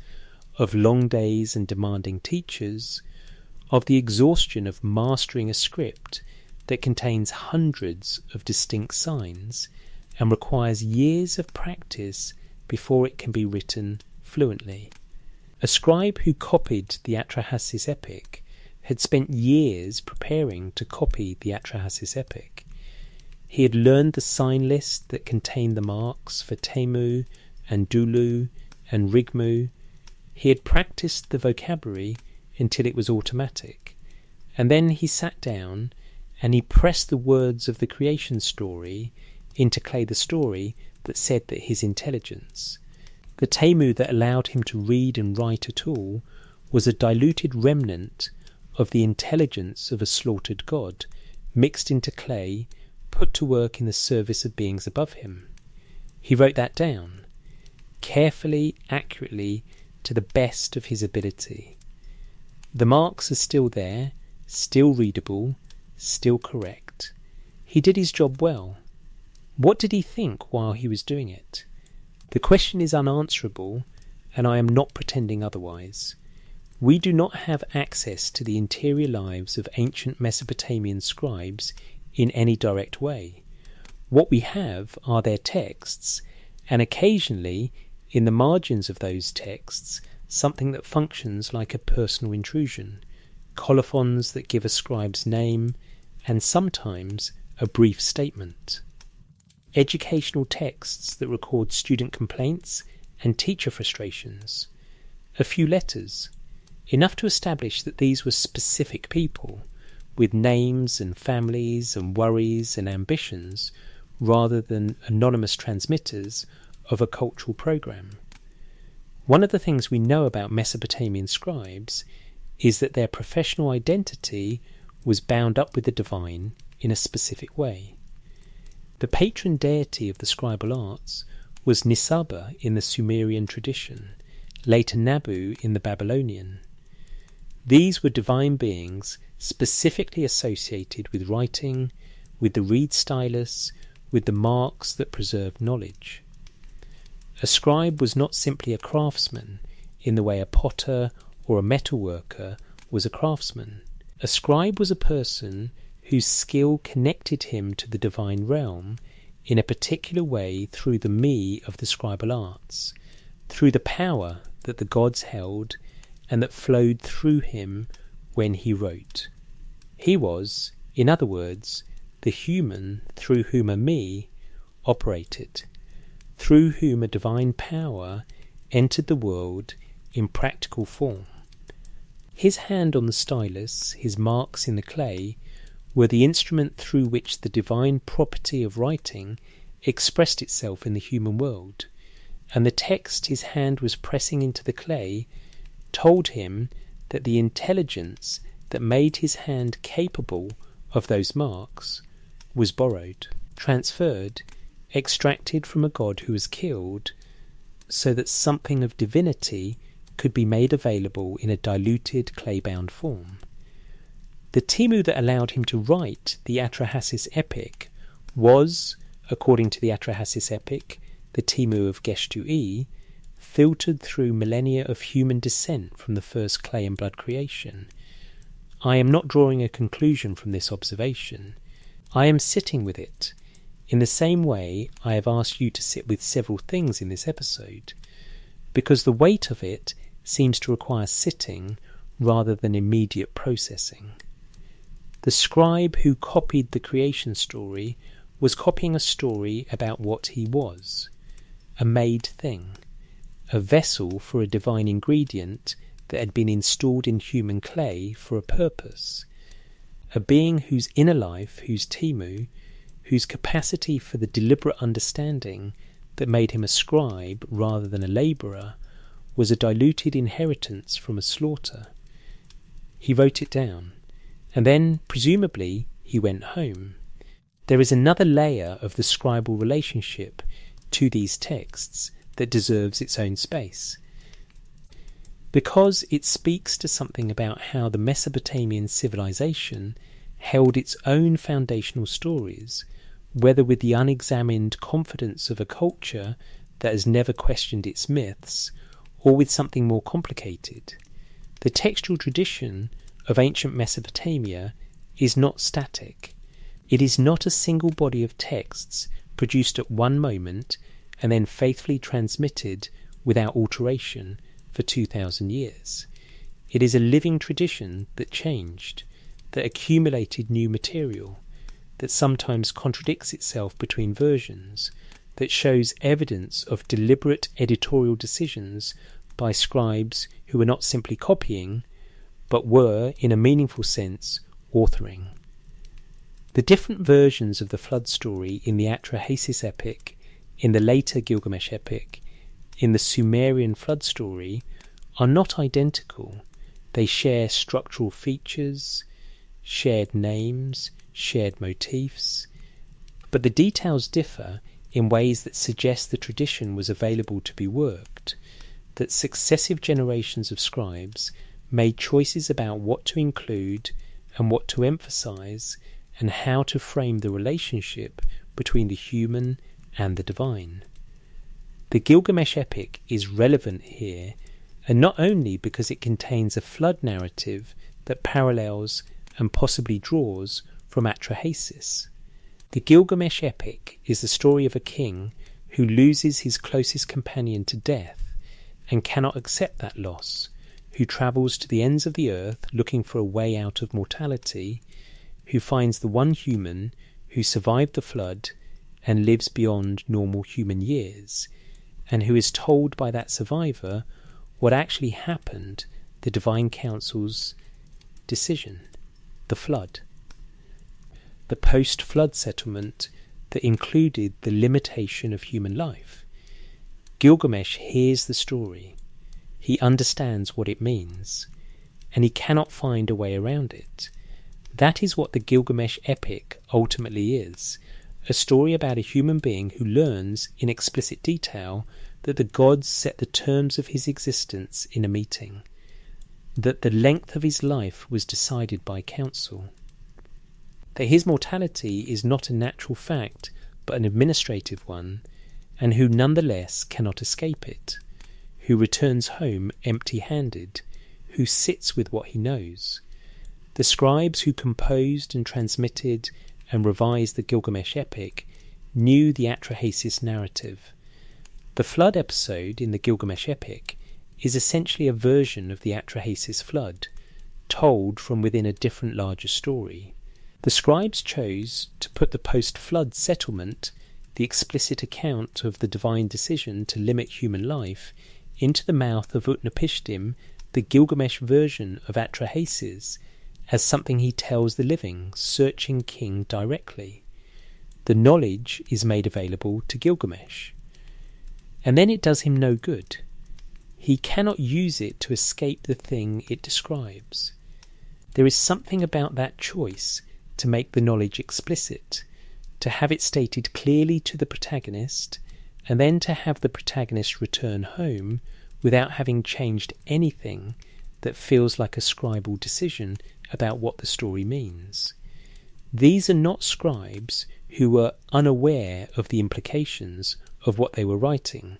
of long days and demanding teachers, of the exhaustion of mastering a script that contains hundreds of distinct signs and requires years of practice before it can be written fluently. A scribe who copied the Atrahasis epic had spent years preparing to copy the Atrahasis epic. He had learned the sign list that contained the marks for Temu and Dulu and Rigmu. He had practiced the vocabulary until it was automatic, and then he sat down and he pressed the words of the creation story into clay, the story that said that his intelligence, the Temu that allowed him to read and write at all, was a diluted remnant of the intelligence of a slaughtered god, mixed into clay, put to work in the service of beings above him. He wrote that down, carefully, accurately, to the best of his ability. The marks are still there, still readable, still correct. He did his job well. What did he think while he was doing it? The question is unanswerable, and I am not pretending otherwise. We do not have access to the interior lives of ancient Mesopotamian scribes in any direct way. What we have are their texts, and occasionally, in the margins of those texts, something that functions like a personal intrusion, colophons that give a scribe's name, and sometimes a brief statement. Educational texts that record student complaints and teacher frustrations. A few letters, enough to establish that these were specific people, with names and families and worries and ambitions, rather than anonymous transmitters of a cultural program. One of the things we know about Mesopotamian scribes is that their professional identity was bound up with the divine in a specific way. The patron deity of the scribal arts was Nisaba in the Sumerian tradition, later Nabu in the Babylonian. These were divine beings specifically associated with writing, with the reed stylus, with the marks that preserved knowledge. A scribe was not simply a craftsman in the way a potter or a metalworker was a craftsman. A scribe was a person whose skill connected him to the divine realm in a particular way through the me of the scribal arts, through the power that the gods held and that flowed through him when he wrote. He was, in other words, the human through whom a me operated, through whom a divine power entered the world in practical form. His hand on the stylus, his marks in the clay, were the instrument through which the divine property of writing expressed itself in the human world, and the text his hand was pressing into the clay told him that the intelligence that made his hand capable of those marks was borrowed, transferred, extracted from a god who was killed, so that something of divinity could be made available in a diluted clay-bound form. The Timu that allowed him to write the Atrahasis epic was, according to the Atrahasis epic, the Timu of Gesh-2-e, filtered through millennia of human descent from the first clay and blood creation. I am not drawing a conclusion from this observation. I am sitting with it, in the same way I have asked you to sit with several things in this episode, because the weight of it seems to require sitting rather than immediate processing. The scribe who copied the creation story was copying a story about what he was, a made thing, a vessel for a divine ingredient that had been installed in human clay for a purpose, a being whose inner life, whose Timu, whose capacity for the deliberate understanding that made him a scribe rather than a labourer, was a diluted inheritance from a slaughter. He wrote it down, and then, presumably, he went home. There is another layer of the scribal relationship to these texts that deserves its own space, because it speaks to something about how the Mesopotamian civilization held its own foundational stories, whether with the unexamined confidence of a culture that has never questioned its myths, or with something more complicated. The textual tradition of ancient Mesopotamia is not static. It is not a single body of texts produced at one moment and then faithfully transmitted without alteration for 2,000 years. It is a living tradition that changed, that accumulated new material, that sometimes contradicts itself between versions, that shows evidence of deliberate editorial decisions by scribes who were not simply copying, but were, in a meaningful sense, authoring. The different versions of the flood story in the Atrahasis epic, in the later Gilgamesh epic, in the Sumerian flood story, are not identical. They share structural features, shared names, shared motifs, but the details differ in ways that suggest the tradition was available to be worked, that successive generations of scribes made choices about what to include and what to emphasize and how to frame the relationship between the human and the divine. The Gilgamesh epic is relevant here, and not only because it contains a flood narrative that parallels and possibly draws from Atrahasis. The Gilgamesh epic is the story of a king who loses his closest companion to death and cannot accept that loss, who travels to the ends of the earth looking for a way out of mortality, who finds the one human who survived the flood and lives beyond normal human years, and who is told by that survivor what actually happened, the Divine Council's decision, the flood. The post-flood settlement that included the limitation of human life. Gilgamesh hears the story. He understands what it means, and he cannot find a way around it. That is what the Gilgamesh epic ultimately is, a story about a human being who learns in explicit detail that the gods set the terms of his existence in a meeting, that the length of his life was decided by council, that his mortality is not a natural fact but an administrative one, and who nonetheless cannot escape it, who returns home empty-handed, who sits with what he knows. The scribes who composed and transmitted and revised the Gilgamesh epic knew the Atrahasis narrative. The flood episode in the Gilgamesh epic is essentially a version of the Atrahasis flood, told from within a different larger story. The scribes chose to put the post-flood settlement, the explicit account of the divine decision to limit human life, into the mouth of Utnapishtim, the Gilgamesh version of Atrahasis, as something he tells the living, searching king directly. The knowledge is made available to Gilgamesh. And then it does him no good. He cannot use it to escape the thing it describes. There is something about that choice to make the knowledge explicit, to have it stated clearly to the protagonist, and then to have the protagonist return home without having changed anything that feels like a scribal decision about what the story means. These are not scribes who were unaware of the implications of what they were writing.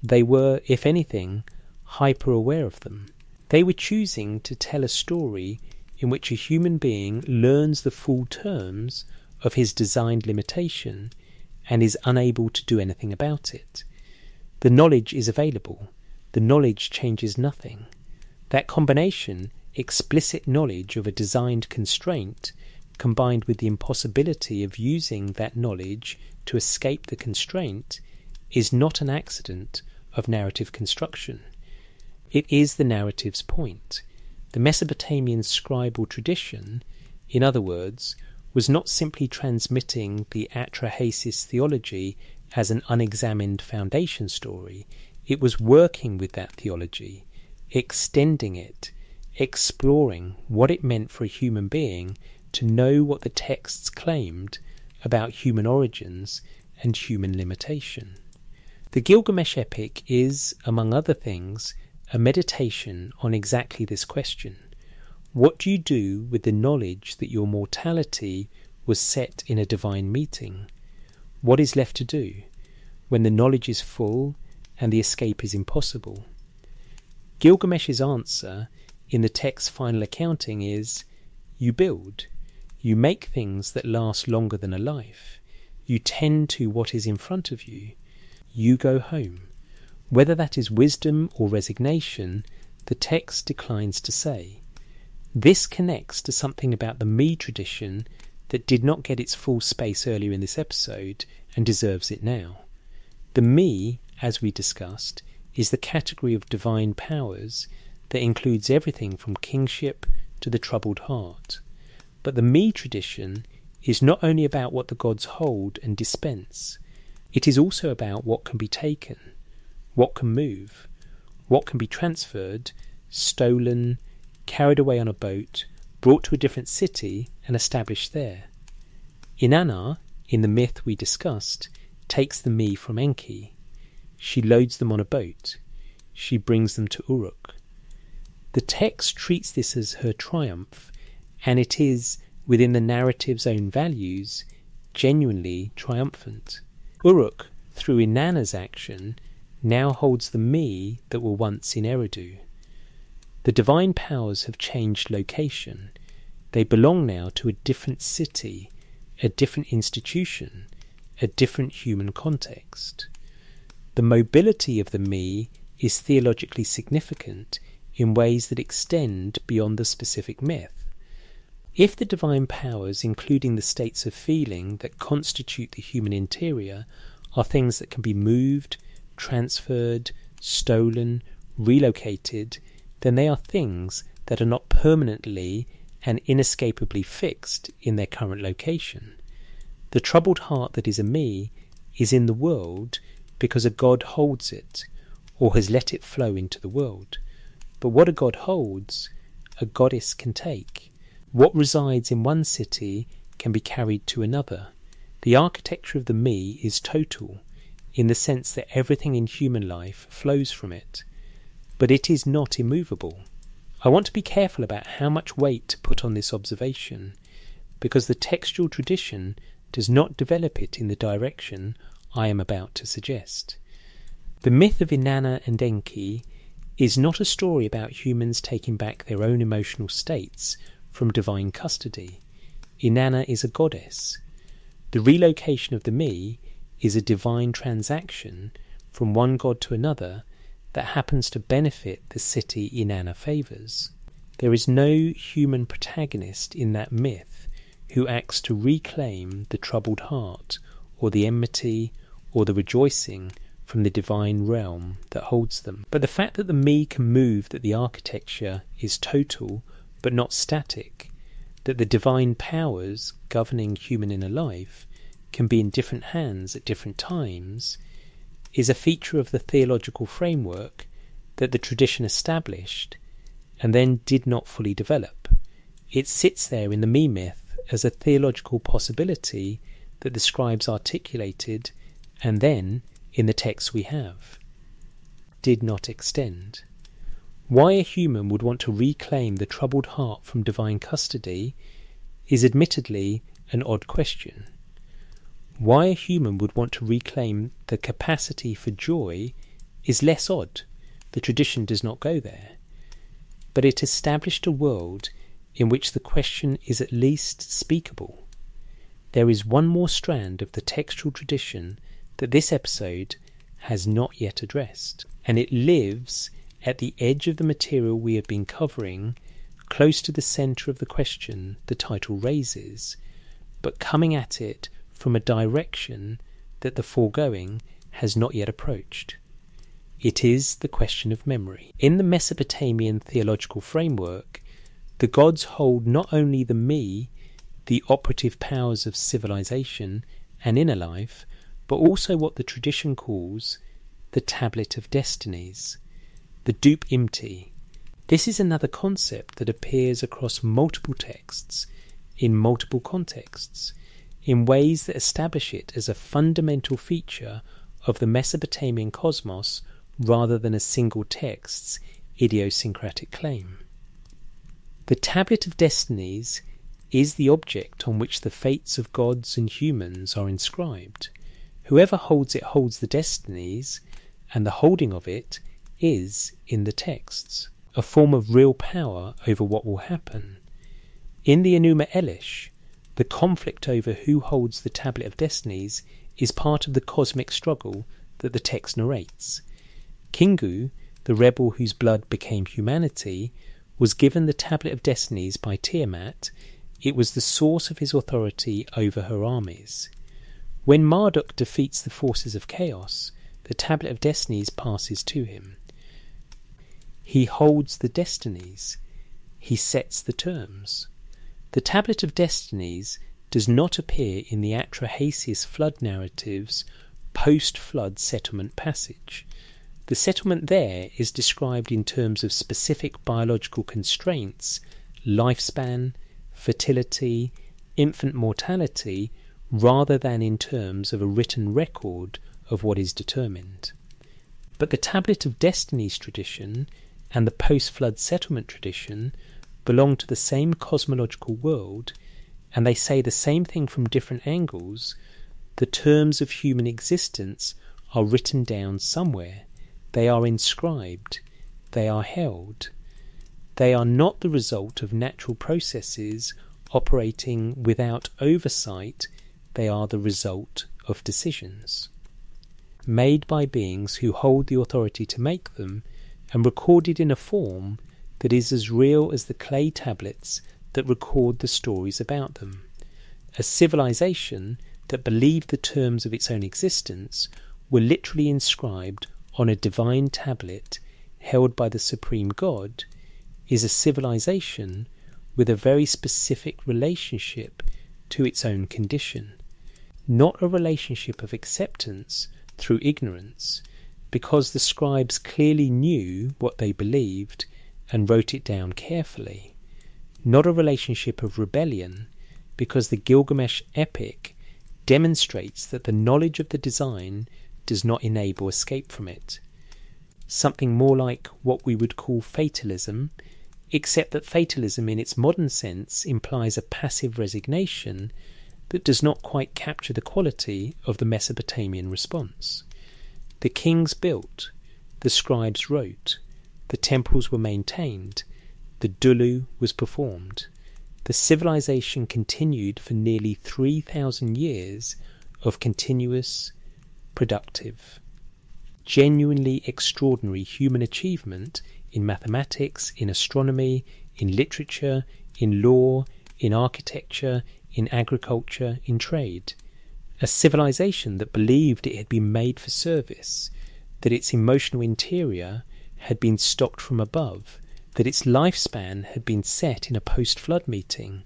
They were, if anything, hyper-aware of them. They were choosing to tell a story in which a human being learns the full terms of his designed limitation and is unable to do anything about it. The knowledge is available. The knowledge changes nothing. That combination, explicit knowledge of a designed constraint, combined with the impossibility of using that knowledge to escape the constraint, is not an accident of narrative construction. It is the narrative's point. The Mesopotamian scribal tradition, in other words, was not simply transmitting the Atrahasis theology as an unexamined foundation story. It was working with that theology, extending it, exploring what it meant for a human being to know what the texts claimed about human origins and human limitation. The Gilgamesh epic is, among other things, a meditation on exactly this question. What do you do with the knowledge that your mortality was set in a divine meeting? What is left to do when the knowledge is full and the escape is impossible? Gilgamesh's answer in the text's final accounting is, you build. You make things that last longer than a life. You tend to what is in front of you. You go home. Whether that is wisdom or resignation, the text declines to say. This connects to something about the me tradition that did not get its full space earlier in this episode and deserves it now. The me, as we discussed, is the category of divine powers that includes everything from kingship to the troubled heart. But the me tradition is not only about what the gods hold and dispense, it is also about what can be taken, what can move, what can be transferred, stolen, carried away on a boat, brought to a different city and established there. Inanna, in the myth we discussed, takes the me from Enki. She loads them on a boat. She brings them to Uruk. The text treats this as her triumph, and it is, within the narrative's own values, genuinely triumphant. Uruk, through Inanna's action, now holds the me that were once in Eridu. The divine powers have changed location. They belong now to a different city, a different institution, a different human context. The mobility of the me is theologically significant in ways that extend beyond the specific myth. If the divine powers, including the states of feeling that constitute the human interior, are things that can be moved, transferred, stolen, relocated, then they are things that are not permanently and inescapably fixed in their current location. The troubled heart that is a me is in the world because a god holds it, or has let it flow into the world. But what a god holds, a goddess can take. What resides in one city can be carried to another. The architecture of the me is total, in the sense that everything in human life flows from it. But it is not immovable. I want to be careful about how much weight to put on this observation, because the textual tradition does not develop it in the direction I am about to suggest. The myth of Inanna and Enki is not a story about humans taking back their own emotional states from divine custody. Inanna is a goddess. The relocation of the me is a divine transaction from one god to another that happens to benefit the city Inanna favours. There is no human protagonist in that myth who acts to reclaim the troubled heart, or the enmity, or the rejoicing from the divine realm that holds them. But the fact that the me can move, that the architecture is total but not static, that the divine powers governing human inner life can be in different hands at different times, is a feature of the theological framework that the tradition established and then did not fully develop. It sits there in the me myth as a theological possibility that the scribes articulated and then, in the texts we have, did not extend. Why a human would want to reclaim the troubled heart from divine custody is admittedly an odd question. Why a human would want to reclaim the capacity for joy is less odd. The tradition does not go there. But it established a world in which the question is at least speakable. There is one more strand of the textual tradition that this episode has not yet addressed, and it lives at the edge of the material we have been covering, close to the centre of the question the title raises, but coming at it from a direction that the foregoing has not yet approached. It is the question of memory. In the Mesopotamian theological framework, the gods hold not only the me, the operative powers of civilization and inner life, but also what the tradition calls the tablet of destinies, the dup imti. This is another concept that appears across multiple texts, in multiple contexts, in ways that establish it as a fundamental feature of the Mesopotamian cosmos rather than a single text's idiosyncratic claim. The tablet of destinies is the object on which the fates of gods and humans are inscribed. Whoever holds it holds the destinies, and the holding of it is, in the texts, a form of real power over what will happen. In the Enuma Elish, the conflict over who holds the tablet of destinies is part of the cosmic struggle that the text narrates. Kingu, the rebel whose blood became humanity, was given the tablet of destinies by Tiamat. It was the source of his authority over her armies. When Marduk defeats the forces of chaos, the tablet of destinies passes to him. He holds the destinies. He sets the terms. The tablet of destinies does not appear in the Atrahasis flood narrative's post-flood settlement passage. The settlement there is described in terms of specific biological constraints, lifespan, fertility, infant mortality, rather than in terms of a written record of what is determined. But the Tablet of Destinies tradition and the post-flood settlement tradition belong to the same cosmological world, and they say the same thing from different angles. The terms of human existence are written down somewhere. They are inscribed. They are held. They are not the result of natural processes operating without oversight. They are the result of decisions made by beings who hold the authority to make them, and recorded in a form that is as real as the clay tablets that record the stories about them. A civilization that believed the terms of its own existence were literally inscribed on a divine tablet held by the supreme God is a civilization with a very specific relationship to its own condition, not a relationship of acceptance through ignorance, because the scribes clearly knew what they believed and wrote it down carefully, not a relationship of rebellion, because the Gilgamesh epic demonstrates that the knowledge of the design does not enable escape from it. Something more like what we would call fatalism, except that fatalism in its modern sense implies a passive resignation that does not quite capture the quality of the Mesopotamian response. The kings built, the scribes wrote, the temples were maintained, the dulu was performed. The civilization continued for nearly 3,000 years of continuous, productive, genuinely extraordinary human achievement in mathematics, in astronomy, in literature, in law, in architecture, in agriculture, in trade. A civilization that believed it had been made for service, that its emotional interior had been stocked from above, that its lifespan had been set in a post-flood meeting,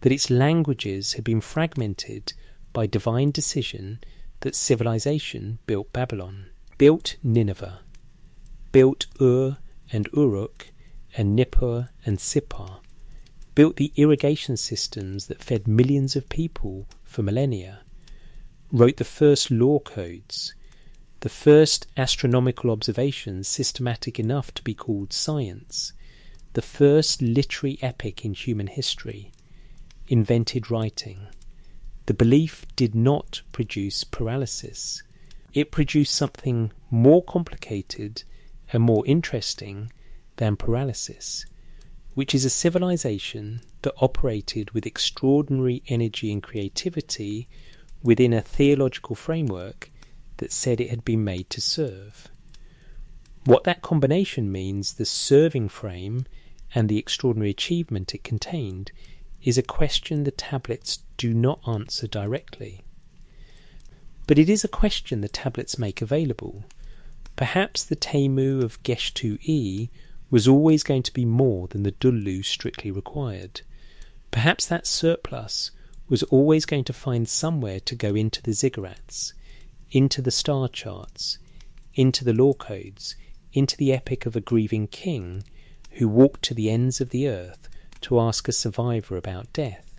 that its languages had been fragmented by divine decision, that civilization built Babylon, built Nineveh, built Ur and Uruk and Nippur and Sippar, built the irrigation systems that fed millions of people for millennia, wrote the first law codes, the first astronomical observations systematic enough to be called science, the first literary epic in human history, invented writing. The belief did not produce paralysis. It produced something more complicated and more interesting than paralysis, which is a civilization that operated with extraordinary energy and creativity within a theological framework that said it had been made to serve. What that combination means, the serving frame and the extraordinary achievement it contained, is a question the tablets do not answer directly. But it is a question the tablets make available. Perhaps the Temu of Gesh-2-E was always going to be more than the Dulu strictly required. Perhaps that surplus was always going to find somewhere to go into the ziggurats, into the star charts, into the law codes, into the epic of a grieving king who walked to the ends of the earth to ask a survivor about death.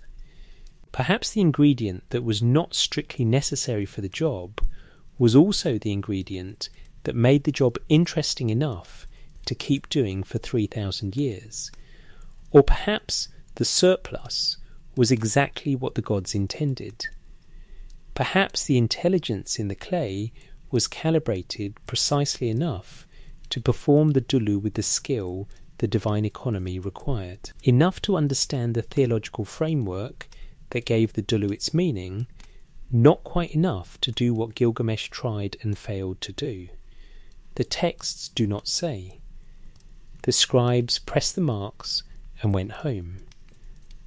Perhaps the ingredient that was not strictly necessary for the job was also the ingredient that made the job interesting enough to keep doing for 3,000 years. Or perhaps the surplus was exactly what the gods intended. Perhaps the intelligence in the clay was calibrated precisely enough to perform the Dulu with the skill the divine economy required. Enough to understand the theological framework that gave the Dulu its meaning, not quite enough to do what Gilgamesh tried and failed to do. The texts do not say. The scribes pressed the marks and went home.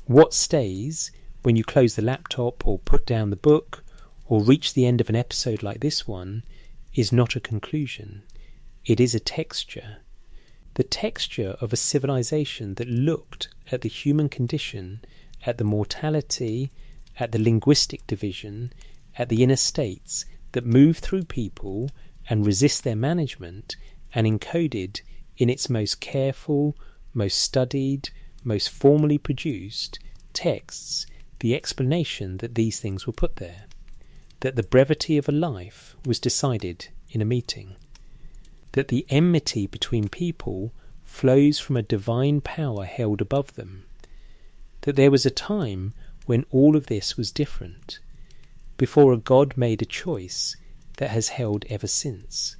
What stays when you close the laptop or put down the book or reach the end of an episode like this one is not a conclusion. It is a texture. The texture of a civilization that looked at the human condition, at the mortality, at the linguistic division, at the inner states that move through people and resist their management, and encoded in its most careful, most studied, most formally produced texts the explanation that these things were put there, that the brevity of a life was decided in a meeting, that the enmity between people flows from a divine power held above them, that there was a time when all of this was different, before a God made a choice that has held ever since.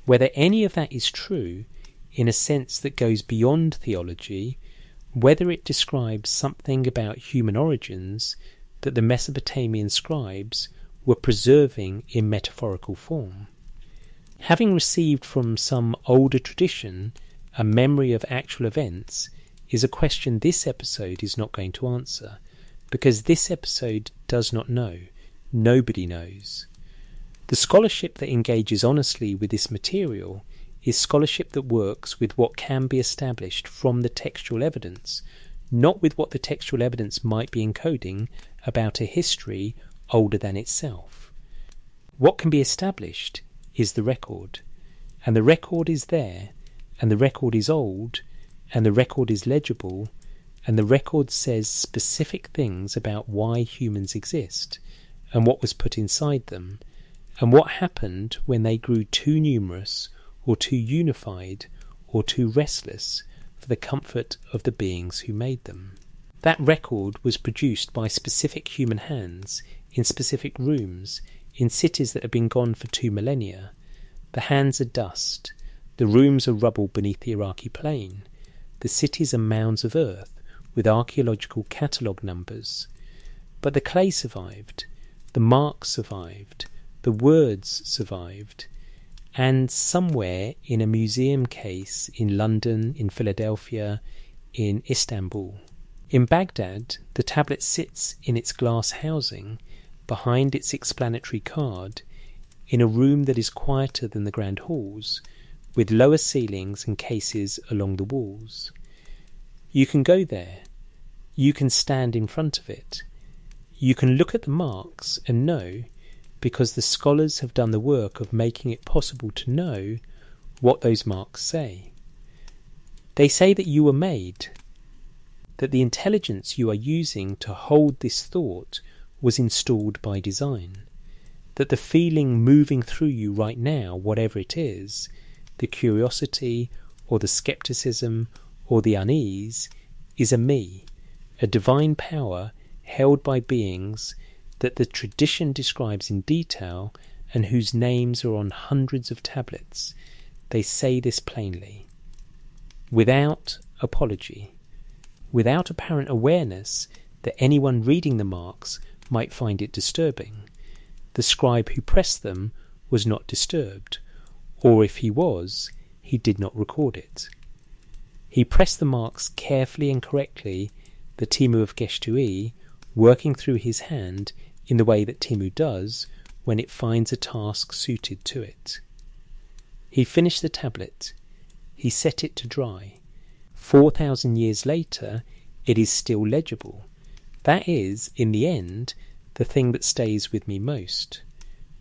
Whether any of that is true, in a sense that goes beyond theology, whether it describes something about human origins that the Mesopotamian scribes were preserving in metaphorical form. Having received from some older tradition a memory of actual events is a question this episode is not going to answer, because this episode does not know. Nobody knows. The scholarship that engages honestly with this material is scholarship that works with what can be established from the textual evidence, not with what the textual evidence might be encoding about a history older than itself. What can be established is the record, and the record is there, and the record is old, and the record is legible, and the record says specific things about why humans exist, and what was put inside them, and what happened when they grew too numerous, or too unified, or too restless for the comfort of the beings who made them. That record was produced by specific human hands, in specific rooms, in cities that have been gone for 2 millennia. The hands are dust, the rooms are rubble beneath the Iraqi plain, the cities are mounds of earth with archaeological catalogue numbers. But the clay survived, the marks survived, the words survived, and somewhere in a museum case in London, in Philadelphia, in Istanbul. In Baghdad, the tablet sits in its glass housing, behind its explanatory card, in a room that is quieter than the grand halls, with lower ceilings and cases along the walls. You can go there. You can stand in front of it. You can look at the marks and know, because the scholars have done the work of making it possible to know, what those marks say. They say that you were made, that the intelligence you are using to hold this thought was installed by design, that the feeling moving through you right now, whatever it is, the curiosity or the skepticism or the unease, is a me, a divine power held by beings that the tradition describes in detail and whose names are on hundreds of tablets. They say this plainly, without apology, without apparent awareness that anyone reading the marks might find it disturbing. The scribe who pressed them was not disturbed, or if he was, he did not record it. He pressed the marks carefully and correctly, the Timu of Geshtui working through his hand in the way that Timu does when it finds a task suited to it. He finished the tablet. He set it to dry. 4,000 years later, it is still legible. That is, in the end, the thing that stays with me most.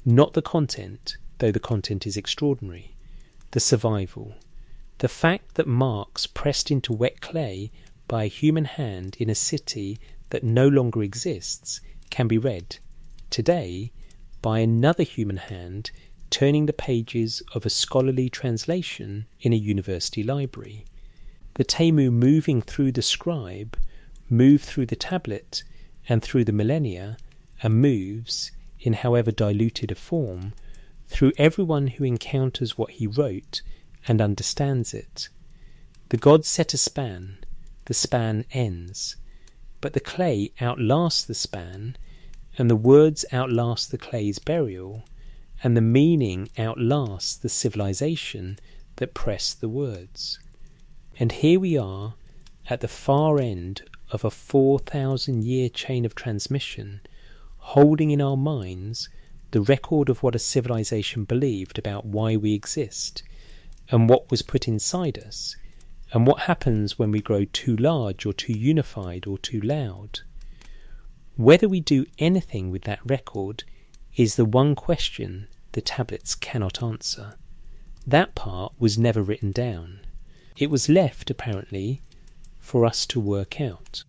Not the content, though the content is extraordinary. The survival. The fact that marks pressed into wet clay by a human hand in a city that no longer exists can be read, today, by another human hand turning the pages of a scholarly translation in a university library. The Temu moving through the scribe, moved through the tablet and through the millennia, and moves, in however diluted a form, through everyone who encounters what he wrote and understands it. The gods set a span, the span ends, but the clay outlasts the span, and the words outlast the clay's burial, and the meaning outlasts the civilization that pressed the words. And here we are at the far end of a 4,000-year chain of transmission, holding in our minds the record of what a civilization believed about why we exist, and what was put inside us, and what happens when we grow too large or too unified or too loud. Whether we do anything with that record is the one question the tablets cannot answer. That part was never written down. It was left, apparently, for us to work out.